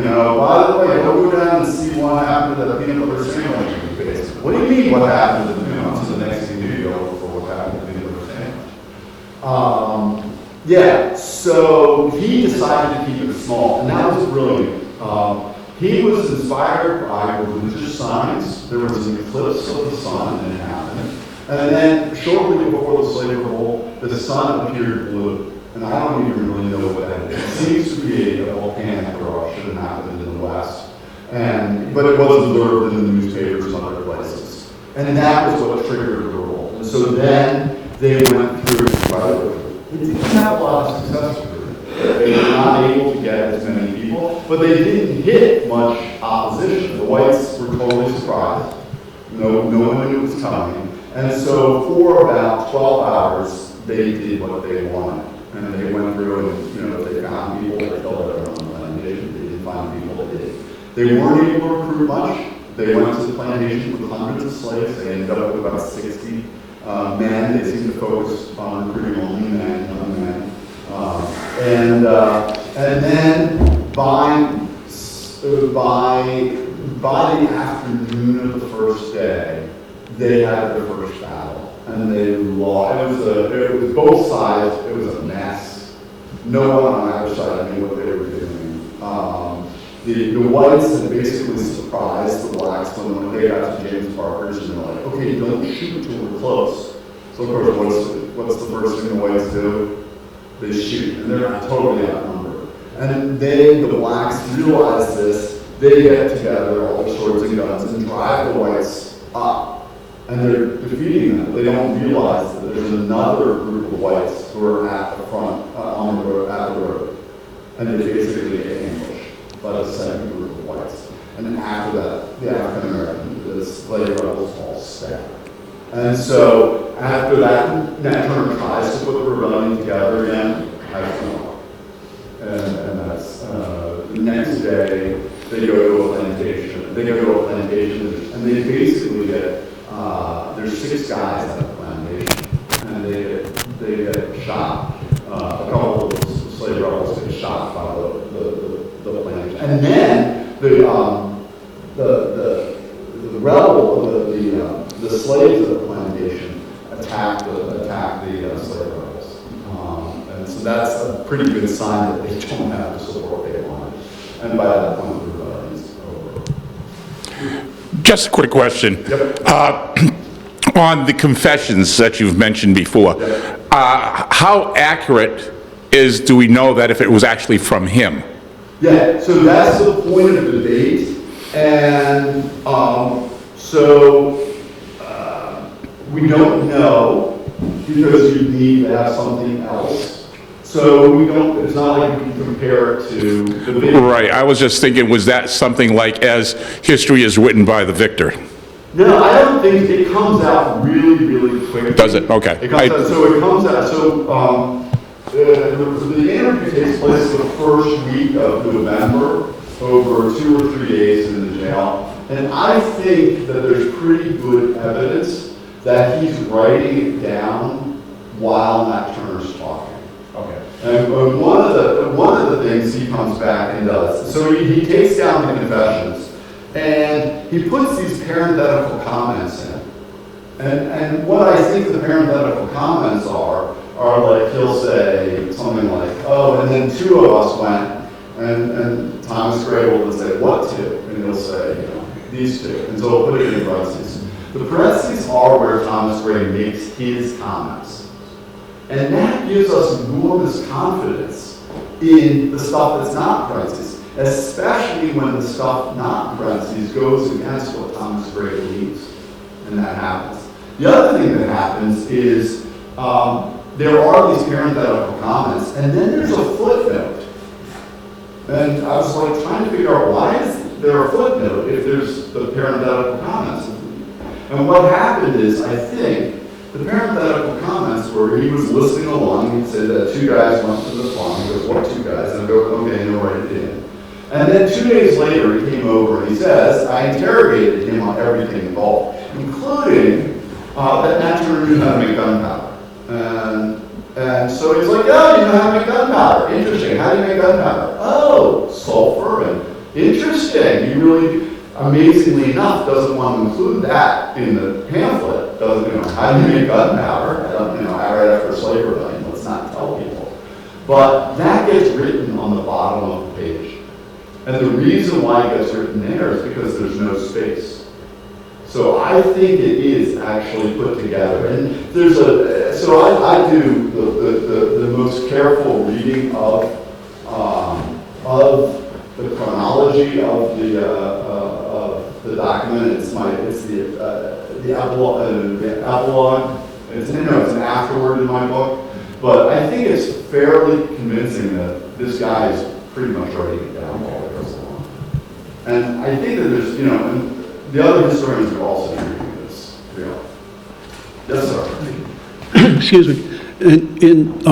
the way, don't go down and see what happened to that peanut butter sandwich in the basement. What do you mean what happened to the So the next thing you know for what happened to the peanut butter sandwich. So he decided to keep it small, and that was brilliant. He was inspired by religious signs. There was an eclipse of the sun, and it happened. And then, shortly before the slave revolt, the sun appeared blue. And I don't even really know what that is. It seems to be a volcanic eruption that happened in the West. But it was observed in the newspapers and other places. And that was what triggered the revolt. And so then they went through, they didn't have a lot of success with it. They were not able to get as many people, but they didn't hit much opposition. The whites were totally surprised. No one knew it was coming. And so for about 12 hours, they did what they wanted. And they went through and, they found people that killed their own plantation. They didn't find people that did. They weren't able to recruit much. They went to the plantation with hundreds of slaves. They ended up with about 60 men. They seemed to focus on recruiting only men, young men. And then by the afternoon of the first day, they had their first battle, and they lost. It was both sides. It was a mess. no one on either side knew what they were doing. The whites had basically surprised the blacks when they got to James Parker's, and they're like, okay, don't shoot till we're close. So of course, what's the first thing the whites do? They shoot, and they're totally outnumbered. And then the blacks realize this, they get together, all the swords and guns, and drive the whites up. And they're defeating them. They don't realize that there's another group of whites who are at the front, on the road, at the road. And they basically get ambushed by the second group of whites. And then after that, the African American, the slave rebels all stagger. And so after that, Nat Turner tries to put the rebellion together again. I don't know. And that's the next day they go to a plantation. They go to a plantation and they basically get there's 6 guys at the plantation, and they get shot. A couple of slave rebels get shot by the plantation, and then the slaves of the plantation attack the slave rebels, and so that's a pretty good sign that they don't have the support they want. And by that point, the rebellion's over. Just a quick question. Yep. On the confessions that you've mentioned before, how accurate do we know that if it was actually from him? Yeah, so that's the point of debate, and we don't know because you need to have something else. So we don't, it's not like we can compare it to the video. Right, I was just thinking, was that something like as history is written by the victor? No, I don't think it comes out really, really quickly. Does it? Okay. It comes out, the interview takes place the first week of November, over 2 or 3 days in the jail. And I think that there's pretty good evidence that he's writing it down while Nat Turner's talking. Okay. And one of the things he comes back and does, so he takes down the confessions, and he puts these parenthetical comments in. And what I think the parenthetical comments are like, he'll say something like, oh, and then 2 of us went, and Thomas Gray will say, what 2? And he'll say, these 2. And so he'll put it in parentheses. The parentheses are where Thomas Gray makes his comments. And that gives us enormous confidence in the stuff that's not parentheses, especially when the stuff not parentheses goes against what Thomas Gray believes. And that happens. The other thing that happens is there are these parenthetical comments, and then there's a footnote. And I was like trying to figure out, why is there a footnote if there's the parenthetical comments? And what happened is, I think, the parenthetical comments were he was listening along, he said that 2 guys went to the farm, he goes, what 2 guys? And I go, okay, and he'll write it in. And then 2 days later, he came over and he says, I interrogated him on everything involved, including that Nat Turner knew how to make gunpowder. And so he's like, oh, you know how to make gunpowder. Interesting. How do you make gunpowder? Oh, sulfur. And interesting. He really, amazingly enough, doesn't want to include that in the pamphlet. Doesn't, how do you make gunpowder? Right after slave rebellion. Let's not tell people. But that gets written on the bottom of the page. And the reason why it gets written there is because there's no space. So I think it is actually put together. And there's I do the most careful reading of the chronology of the document. It's the epilogue. It's an afterword in my book. But I think it's fairly convincing that this guy is pretty much writing it down all the goes along. And I think that there's, and the other historians are also reading this. Yes, sir. Excuse me.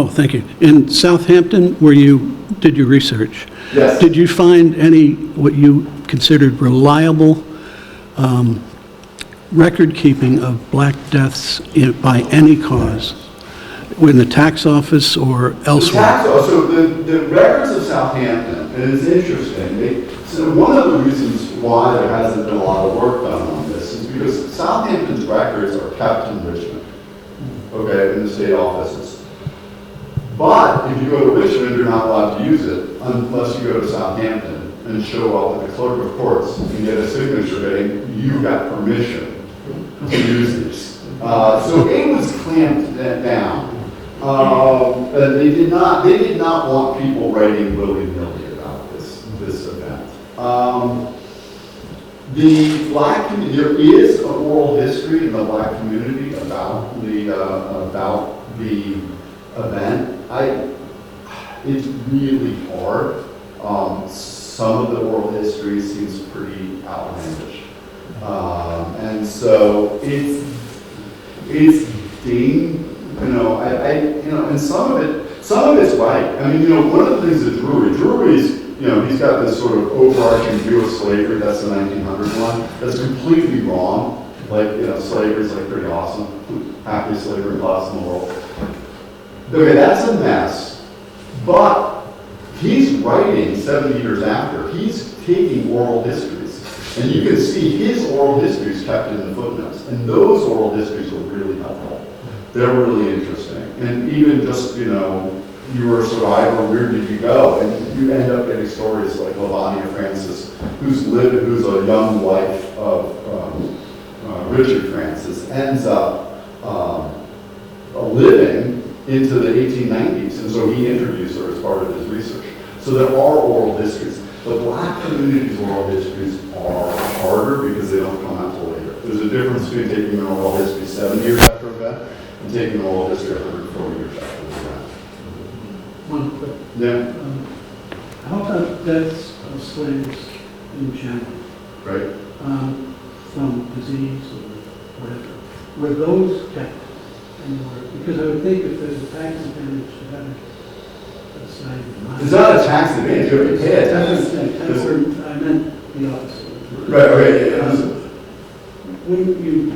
Thank you. In Southampton, where you did your research, yes. Did you find any what you considered reliable record keeping of black deaths by any cause, in the tax office or elsewhere? So the records of Southampton, and it's interesting. So one of the reasons why there hasn't been a lot of work done on this is because Southampton's records are kept in Richmond, okay, in the state offices. But if you go to Richmond, you're not allowed to use it unless you go to Southampton and show up at the clerk of courts and get a signature saying you got permission to use these. So it was clamped down. And they did not want people writing willy-nilly about this event. There is an oral history in the Black community about the event. It's really hard. Some of the oral history seems pretty outlandish, and so it's and some of it's right. I mean, one of the things that Drury's, he's got this sort of overarching view of slavery. That's the 1900 one. That's completely wrong. Like, slavery's like pretty awesome. Happiest slavery class in the world. Okay, that's a mess. But he's writing 70 years after. He's taking oral histories. And you can see his oral histories kept in the footnotes. And those oral histories are really helpful. They're really interesting. And even just, you were a survivor, where did you go? And you end up getting stories like Lavania Francis, who's a young wife of Richard Francis, ends up living into the 1890s. And so he interviews her as part of his research. So there are oral histories. The Black community's oral histories are harder because they don't come out till later. There's a difference between taking an oral history 7 years after an event and taking an oral history 140 years after the event. One quick. Yeah. How about deaths of slaves in general, Right? from disease or whatever? Were those kept anywhere? Because I would think if there's a tax advantage to having a slave. It's not a tax advantage, you have to pay a tax. I meant the opposite. Right, yeah. Wouldn't you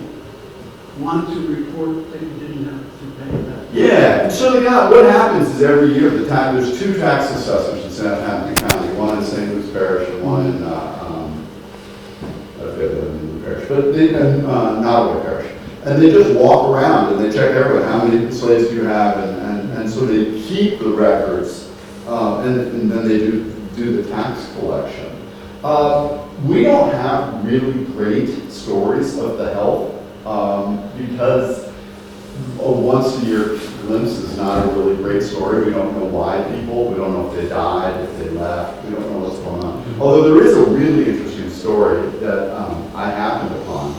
want to report that you didn't have to pay that? Yeah, so what happens is every year there's two tax assessors in Southampton County, one in St. Luke's Parish and one in Parish, but Nottaway Parish. And they just walk around and they check everyone, how many slaves do you have, and so they keep the records, and then they do the tax collection. We don't have really great stories of the health, because a once-a-year glimpse is not a really great story. We don't know why we don't know if they died, if they left, we don't know what's going on. Although there is a really interesting story that I happened upon.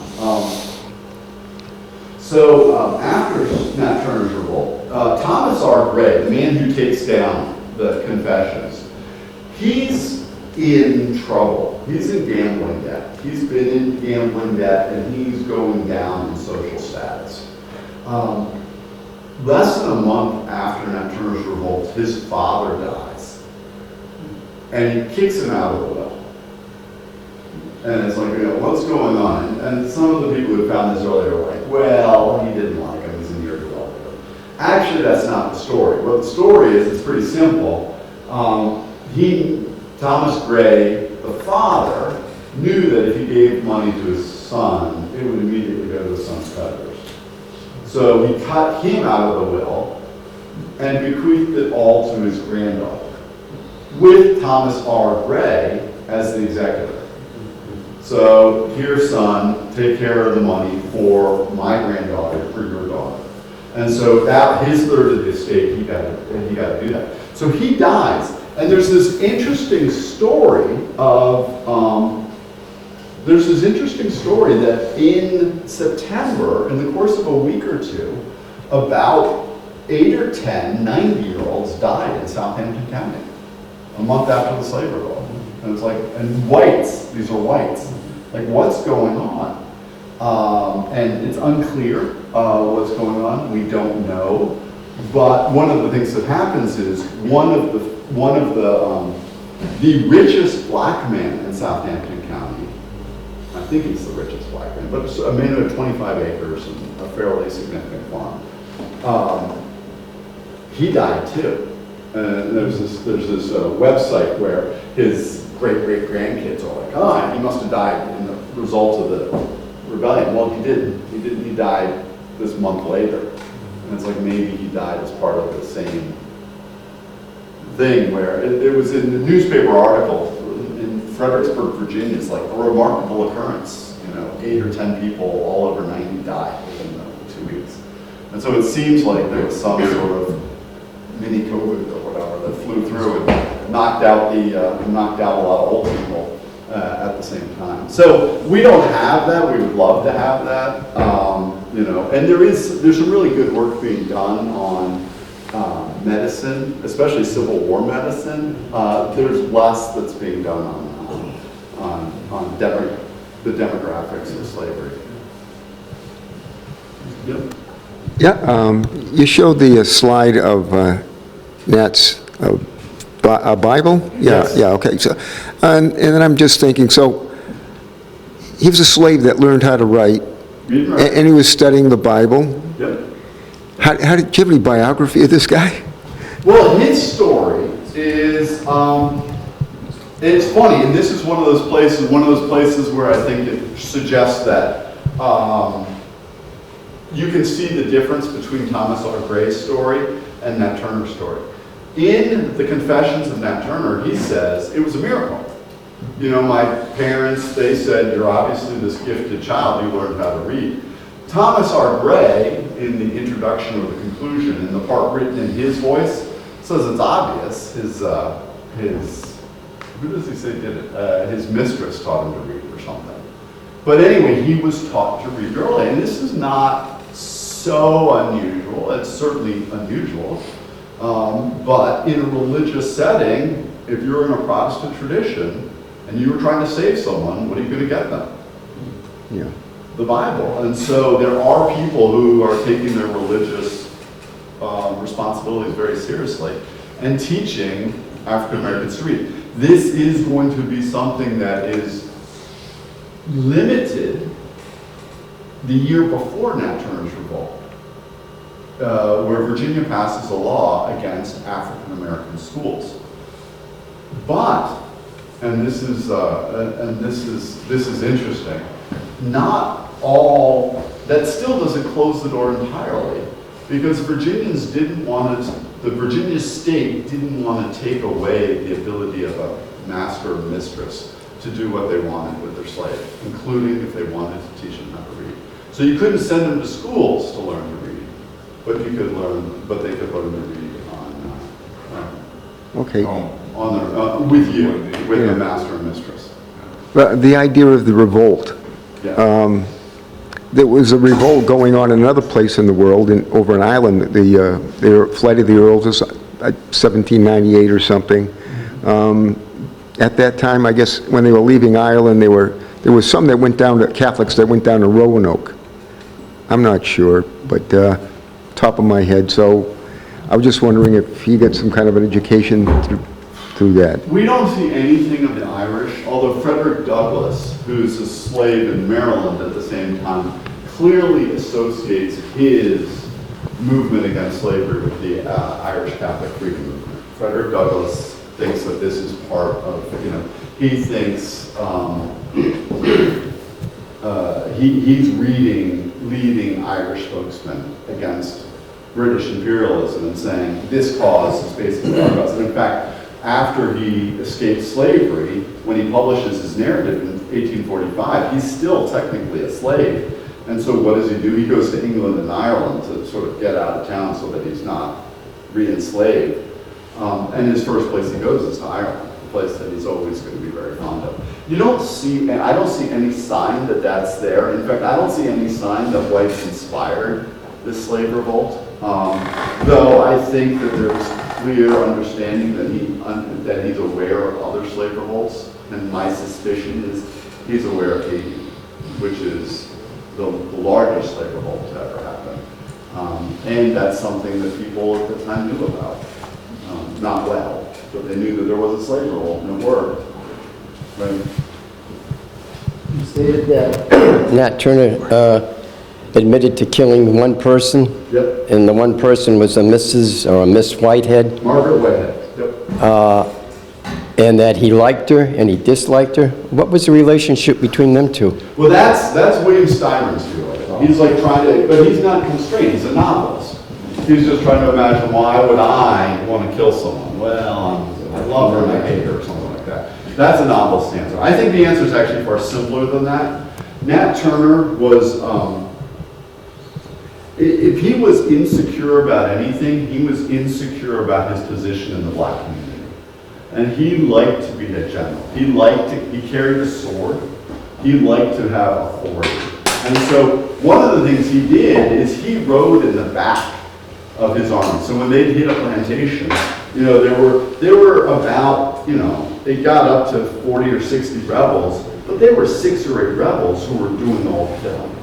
After Nat Turner's revolt, Thomas R. Gray, the man who takes down the Confessions, he's in trouble. He's in gambling debt. He's been in gambling debt and he's going down in social status. Less than a month after Nat Turner's revolt, his father dies. And he kicks him out of the will. And it's like, what's going on? And some of the people who found this earlier were like, well, he didn't like him, he's a near developer. Actually, that's not the story. What the story is, it's pretty simple. Thomas Gray, the father, knew that if he gave money to his son, it would immediately go to his son's creditors. So he cut him out of the will and bequeathed it all to his granddaughter, with Thomas R. Gray as the executor. So, here, son, take care of the money for my granddaughter, for your daughter. And so that his third of the estate, he got to do that. So he dies, and there's this interesting story that in September, in the course of a week or two, about 8 or 10 90-year-olds died in Southampton County, a month after the slave revolt. And it's like, and whites, these are whites. Like, what's going on? And it's unclear what's going on. We don't know. But one of the things that happens is one of the richest black man in Southampton County, I think he's the richest black man, but a man with 25 acres and a fairly significant farm. He died too. And there's this website where his great-great-grandkids are like, he must have died in the result of the rebellion. Well, he didn't. He died this month later. And it's like maybe he died as part of the same thing where it was in the newspaper article in Fredericksburg, Virginia. It's like a remarkable occurrence. 8 or 10 people, all over 90 died within 2 weeks. And so it seems like there was some sort of mini COVID or whatever that flew through and knocked out a lot of old people at the same time. So we don't have that. We would love to have that. And there's some really good work being done on medicine, especially Civil War medicine. There's less that's being done on the demographics of slavery. Yep. Yeah, you showed the slide of Nat's Bible? Yeah, Yes. yeah, okay. So, and then I'm just thinking, so he was a slave that learned how to write, and he was studying the Bible. Yep. How did you have any biography of this guy? Well, his story is, it's funny, and this is one of those places where I think it suggests that you can see the difference between Thomas R. Gray's story and Nat Turner's story. In the Confessions of Nat Turner, he says, it was a miracle. My parents, they said, you're obviously this gifted child, you learned how to read. Thomas R. Gray, in the introduction or the conclusion, in the part written in his voice, says it's obvious. Who does he say did it? His mistress taught him to read or something. But anyway, he was taught to read early, and this is not so unusual. It's certainly unusual. But in a religious setting, if you're in a Protestant tradition and you were trying to save someone, what are you going to get them? Yeah. The Bible. And so there are people who are taking their religious responsibilities very seriously and teaching African Americans to read. This is going to be something that is limited the year before Nat Turner's revolt, where Virginia passes a law against African American schools. But, and this is interesting, not all, that still doesn't close the door entirely, because the Virginia state didn't want to take away the ability of a master or mistress to do what they wanted with their slave, including if they wanted to teach them how to read. So you couldn't send them to schools to learn to read, but they could learn to read Okay. with the master and mistress. But the idea of the revolt. Yeah. There was a revolt going on in another place in the world, over in Ireland. The Flight of the Earls was 1798 or something. At that time, I guess, when they were leaving Ireland, there was some that went down to Catholics that went down to Roanoke. I'm not sure, but top of my head. So I was just wondering if he got some kind of an education through that. We don't see anything of the Irish, although Frederick Douglass, who's a slave in Maryland at the same time, clearly associates his movement against slavery with the Irish Catholic freedom movement. Frederick Douglass thinks that this is part of, he thinks he's leading Irish spokesmen against British imperialism and saying this cause is basically our cause. And in fact, after he escaped slavery, when he publishes his narrative in 1845, he's still technically a slave. And so what does he do? He goes to England and Ireland to sort of get out of town so that he's not re-enslaved. And his first place he goes is to Ireland, a place that he's always going to be very fond of. I don't see any sign that that's there. In fact, I don't see any sign that whites inspired this slave revolt. Though I think that there's clear understanding that he's aware of other slave revolts, and my suspicion is he's aware of Haiti, which is the largest slave revolt to ever happen. And that's something that people at the time knew about. Not well, but they knew that there was a slave revolt, and it worked. Right? You stated that Nat Turner admitted to killing one person, Yep. and the one person was a Mrs. or a Miss Whitehead, Margaret Whitehead. Yep. and that he liked her and he disliked her. What was the relationship between them two? Well, that's William Styron's view of it. He's like but he's not constrained. He's a novelist. He's just trying to imagine, why would I want to kill someone? Well, I love her and I hate her, or something like that. That's a novelist answer. I think the answer is actually far simpler than that. Nat Turner was, if he was insecure about anything, he was insecure about his position in the black community. And he liked to be a general. He carried a sword. He liked to have authority. And so one of the things he did is he rode in the back of his army. So when they'd hit a plantation, you know, there were about, you know, it got up to 40 or 60 rebels, but there were 6 or 8 rebels who were doing all the killing.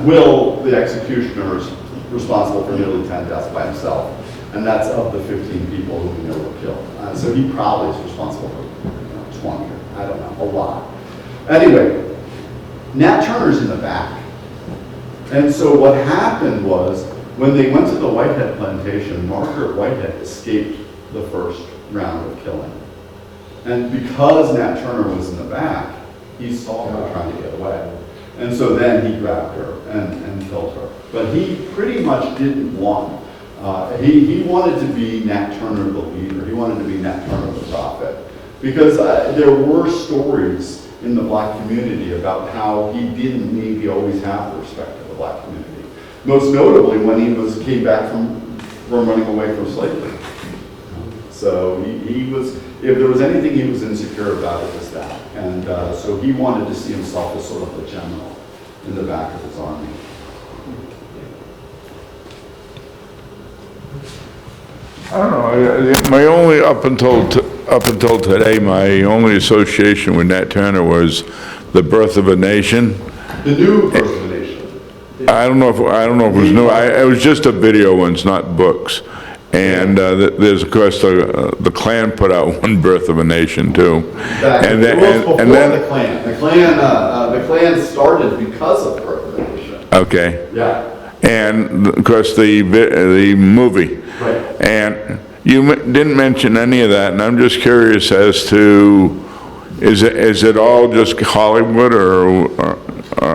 Will, the executioner, is responsible for nearly 10 deaths by himself, and that's of the 15 people who we know were killed. So he probably is responsible for 20, I don't know, a lot. Anyway, Nat Turner's in the back. And so what happened was, when they went to the Whitehead plantation, Margaret Whitehead escaped the first round of killing. And because Nat Turner was in the back, he saw her trying to get away. And so then he grabbed her and killed her. But he pretty much didn't want, he wanted to be Nat Turner the leader. He wanted to be Nat Turner the prophet. Because there were stories in the black community about how he didn't maybe always have the respect of the black community. Most notably when he came back from running away from slavery. So he was, if there was anything he was insecure about, it was that. And so he wanted to see himself as sort of the general in the back of his army. I don't know, my only, up until today, my only association with Nat Turner was The Birth of a Nation. The new Birth of a Nation. I don't know if it was new. It was just a video once, not books. And there's, of course, the Klan put out one Birth of a Nation, too. Exactly. And then, the Klan started because of Birth of a Nation. Okay. Yeah. And, of course, the movie. Right. And you didn't mention any of that, and I'm just curious as to, is it all just Hollywood, or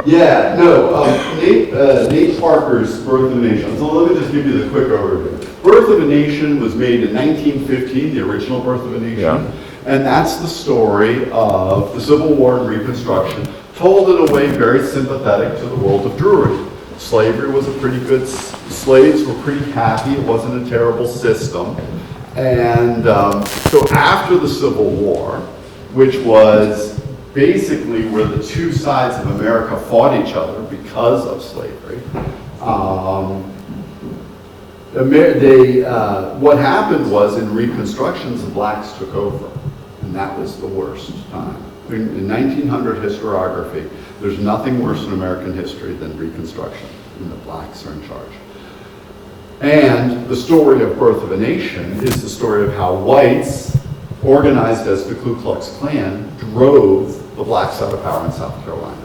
Yeah, no, Nate Parker's Birth of a Nation. So let me just give you the quick overview. Birth of a Nation was made in 1915, the original Birth of a Nation. Yeah. And that's the story of the Civil War and Reconstruction, told in a way very sympathetic to the world of Drury. Slavery was a pretty good, slaves were pretty happy, it wasn't a terrible system. And so after the Civil War, which was basically where the two sides of America fought each other because of slavery, what happened was in Reconstructions, the blacks took over, and that was the worst time. In 1900 historiography, there's nothing worse in American history than Reconstruction, and the blacks are in charge. And the story of Birth of a Nation is the story of how whites, organized as the Ku Klux Klan, drove the blacks out of power in South Carolina.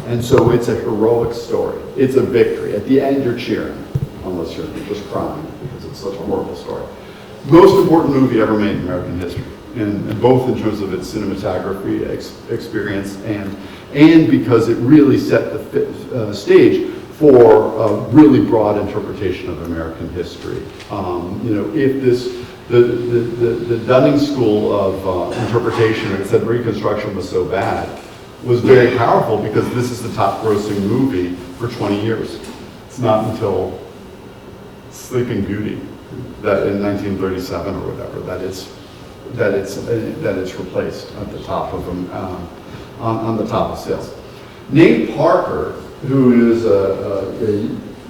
And so it's a heroic story. It's a victory. At the end, you're cheering, unless you're just crying, because it's such a horrible story. Most important movie ever made in American history, and both in terms of its cinematography experience and because it really set the stage for a really broad interpretation of American history. You know, if the Dunning School of interpretation that said Reconstruction was so bad was very powerful because this is the top grossing movie for 20 years. It's not until Sleeping Beauty that in 1937 or whatever that it's replaced at the top of them on the top of sales. Nate Parker, who is a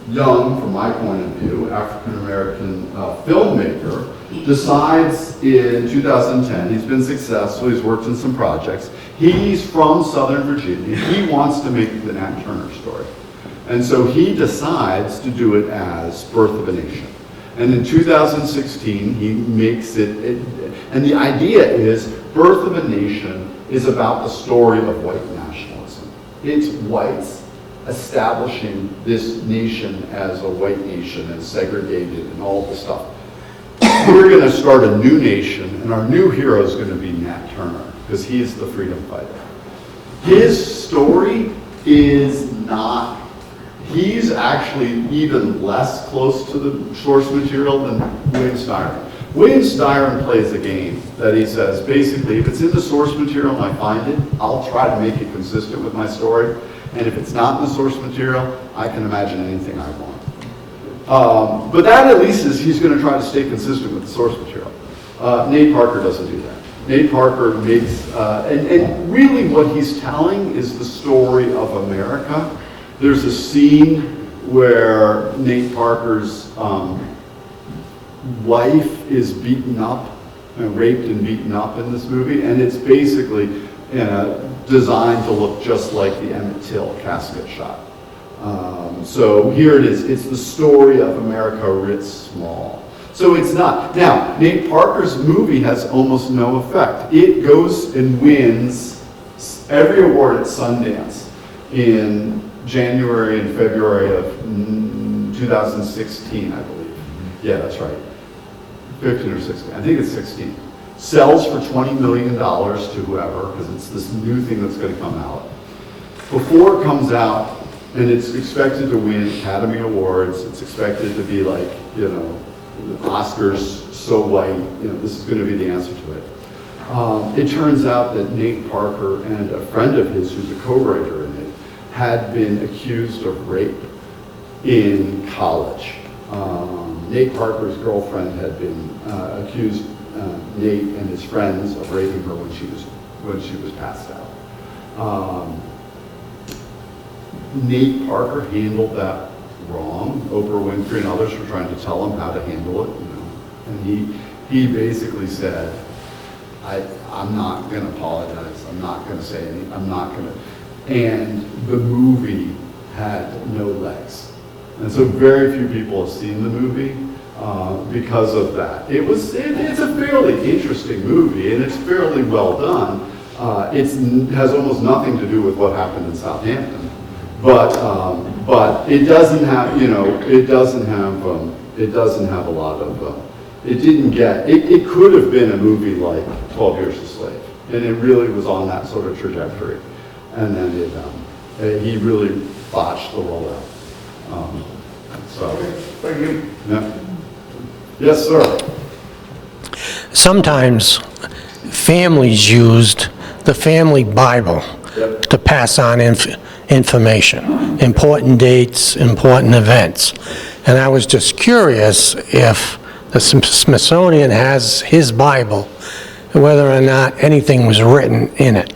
young, from my point of view, African-American filmmaker, decides in 2010, he's been successful, he's worked in some projects, he's from Southern Virginia, he wants to make the Nat Turner story. And so he decides to do it as Birth of a Nation. And in 2016, he makes it, and the idea is Birth of a Nation is about the story of white nationalism. It's whites establishing this nation as a white nation and segregated and all the stuff. We're going to start a new nation, and our new hero is going to be Nat Turner, because he is the freedom fighter. His story is not He's actually even less close to the source material than William Styron. William Styron plays a game that he says, basically, if it's in the source material and I find it, I'll try to make it consistent with my story. And if it's not in the source material, I can imagine anything I want. But that at least is, he's going to try to stay consistent with the source material. Nate Parker doesn't do that. Nate Parker makes, and really what he's telling is the story of America. There's a scene where Nate Parker's wife is beaten up, raped and beaten up in this movie, and it's basically designed to look just like the Emmett Till casket shot. So here it is. It's the story of America writ small. So it's not. Now, Nate Parker's movie has almost no effect. It goes and wins every award at Sundance in January and February of 2016, I believe. Yeah, that's right. 15 or 16. I think it's 16. Sells for $20 million to whoever, because it's this new thing that's going to come out. Before it comes out, and it's expected to win Academy Awards, it's expected to be like, you know, Oscars so white, you know, this is going to be the answer to it. It turns out that Nate Parker and a friend of his, who's a co-writer in it, had been accused of rape in college. Nate Parker's girlfriend had been accused Nate and his friends of raping her when she was passed out. Nate Parker handled that wrong. Oprah Winfrey and others were trying to tell him how to handle it, you know. And he basically said, I'm not going to apologize. I'm not going to say anything. I'm not going to. And the movie had no legs. And so very few people have seen the movie because of that. It's a fairly interesting movie, and it's fairly well done. It has almost nothing to do with what happened in Southampton. But it doesn't have, you know, it doesn't have a lot of, it could have been a movie like 12 Years a Slave, and it really was on that sort of trajectory. And then he really botched the rollout. Thank you. Yeah. Yes, sir. Sometimes families used the family Bible to pass on information, important dates, important events. And I was just curious if the Smithsonian has his Bible, whether or not anything was written in it.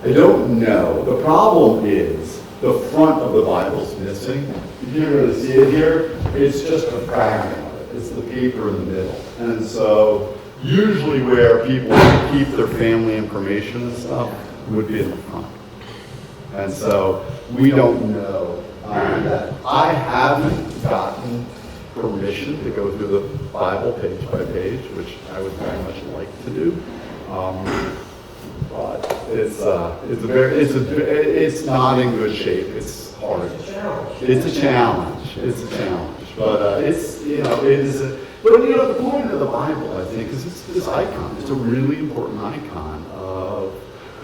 I don't know. The problem is the front of the Bible's missing. You can't really see it here. It's just a fragment of it. It's the paper in the middle. And so usually where people keep their family information and stuff would be in the front. And so we don't know that. I haven't gotten permission to go through the Bible page by page, which I would very much like to do. But it's not in good shape. It's hard. It's a challenge. But it's, you know, it is. But you know, the point of the Bible, I think, is it's this icon. It's a really important icon of,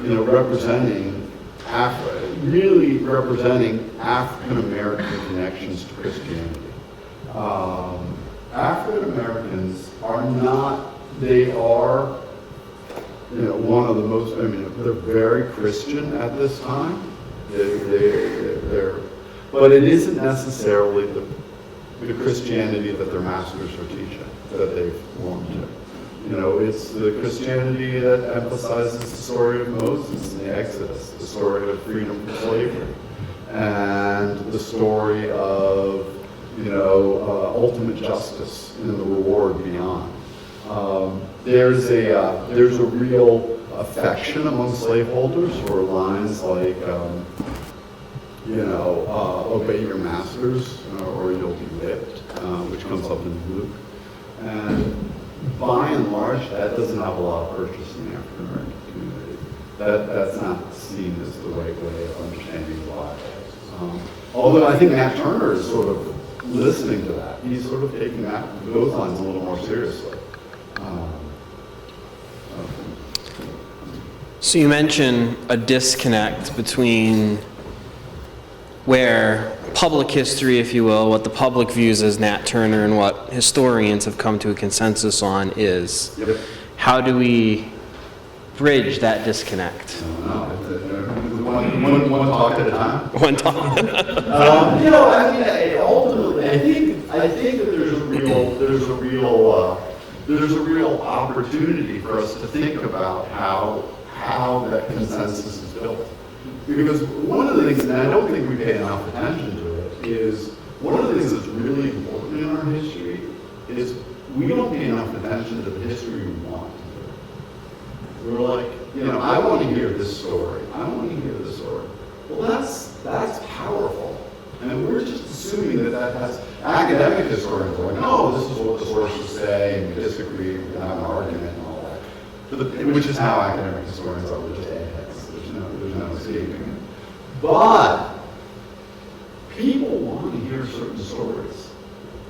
you know, representing African American connections to Christianity. African Americans are not. They are. You know, one of the most, I mean, they're very Christian at this time. But it isn't necessarily the Christianity that their masters are teaching, that they've warmed to. You know, it's the Christianity that emphasizes the story of Moses and the Exodus, the story of freedom from slavery, and the story of, you know, ultimate justice and the reward beyond. There's a real affection among slaveholders for lines like, you know, obey your masters or you'll be whipped, which comes up in Luke. And by and large, that doesn't have a lot of purchase in the African American community. That's not seen as the right way of understanding the Bible. Although I think Nat Turner is sort of listening to that. He's sort of taking those lines a little more seriously. So you mentioned a disconnect between where public history, if you will, what the public views as Nat Turner and what historians have come to a consensus on is. Yep. How do we bridge that disconnect? One talk at a time. One time. Ultimately, I think that there's a real opportunity for us to think about how that consensus is built. Because one of the things, and I don't think we pay enough attention to it, is one of the things that's really important in our history is we don't pay enough attention to the history we want to do. We're like, I want to hear this story. I want to hear this story. Well, that's powerful. And we're just assuming that has academic historians are like, no, this is what the sources say, and we disagree, we have an argument and all that. Which is how academic historians are, we're just aheads. There's no escaping it. But people want to hear certain stories,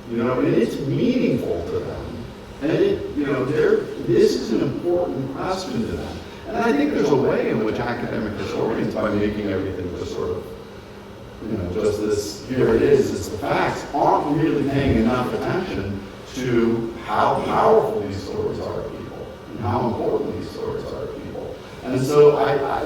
and it's meaningful to them. And this is an important question to them. And I think there's a way in which academic historians, by making everything just sort of, just this, here it is, it's the facts, aren't really paying enough attention to how powerful these stories are to people, and how important these stories are to people. And so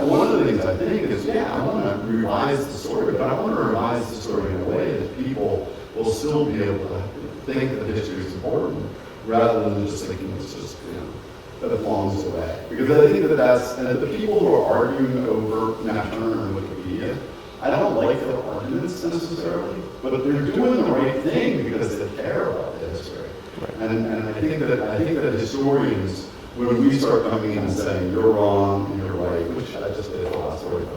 one of the things I think is, I want to revise the story, but I want to revise the story in a way that people will still be able to think that history is important, rather than just thinking it's just, that it belongs away. Because I think and the people who are arguing over Nat Turner and Wikipedia, I don't like their arguments necessarily, but they're doing the right thing because they care about the history. Right. And I think that historians, when we start coming in and saying, you're wrong and you're right, which I just did the last 45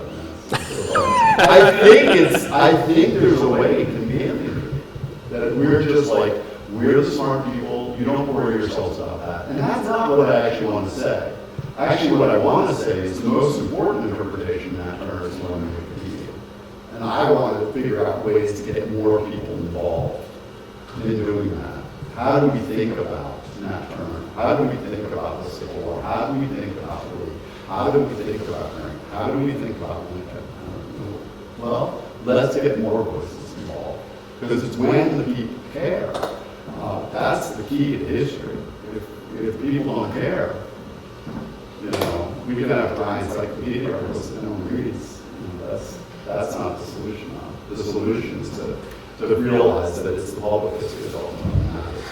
minutes. I think there's a way to be alienated. That we're just like, we're the smart people, you don't worry yourselves about that. And that's not what I actually want to say. Actually, what I want to say is the most important interpretation of Nat Turner is one of Wikipedia. And I want to figure out ways to get more people involved in doing that. How do we think about Nat Turner? How do we think about the Civil War? How do we think about Lee? How do we think about Grant? How do we think about Lincoln? Well, let's get more voices involved. Because it's when the people care. That's the key to history. If people don't care, we can have giant encyclopedia articles that no one reads. That's not the solution. The solution is to realize that it's the public history that ultimately matters.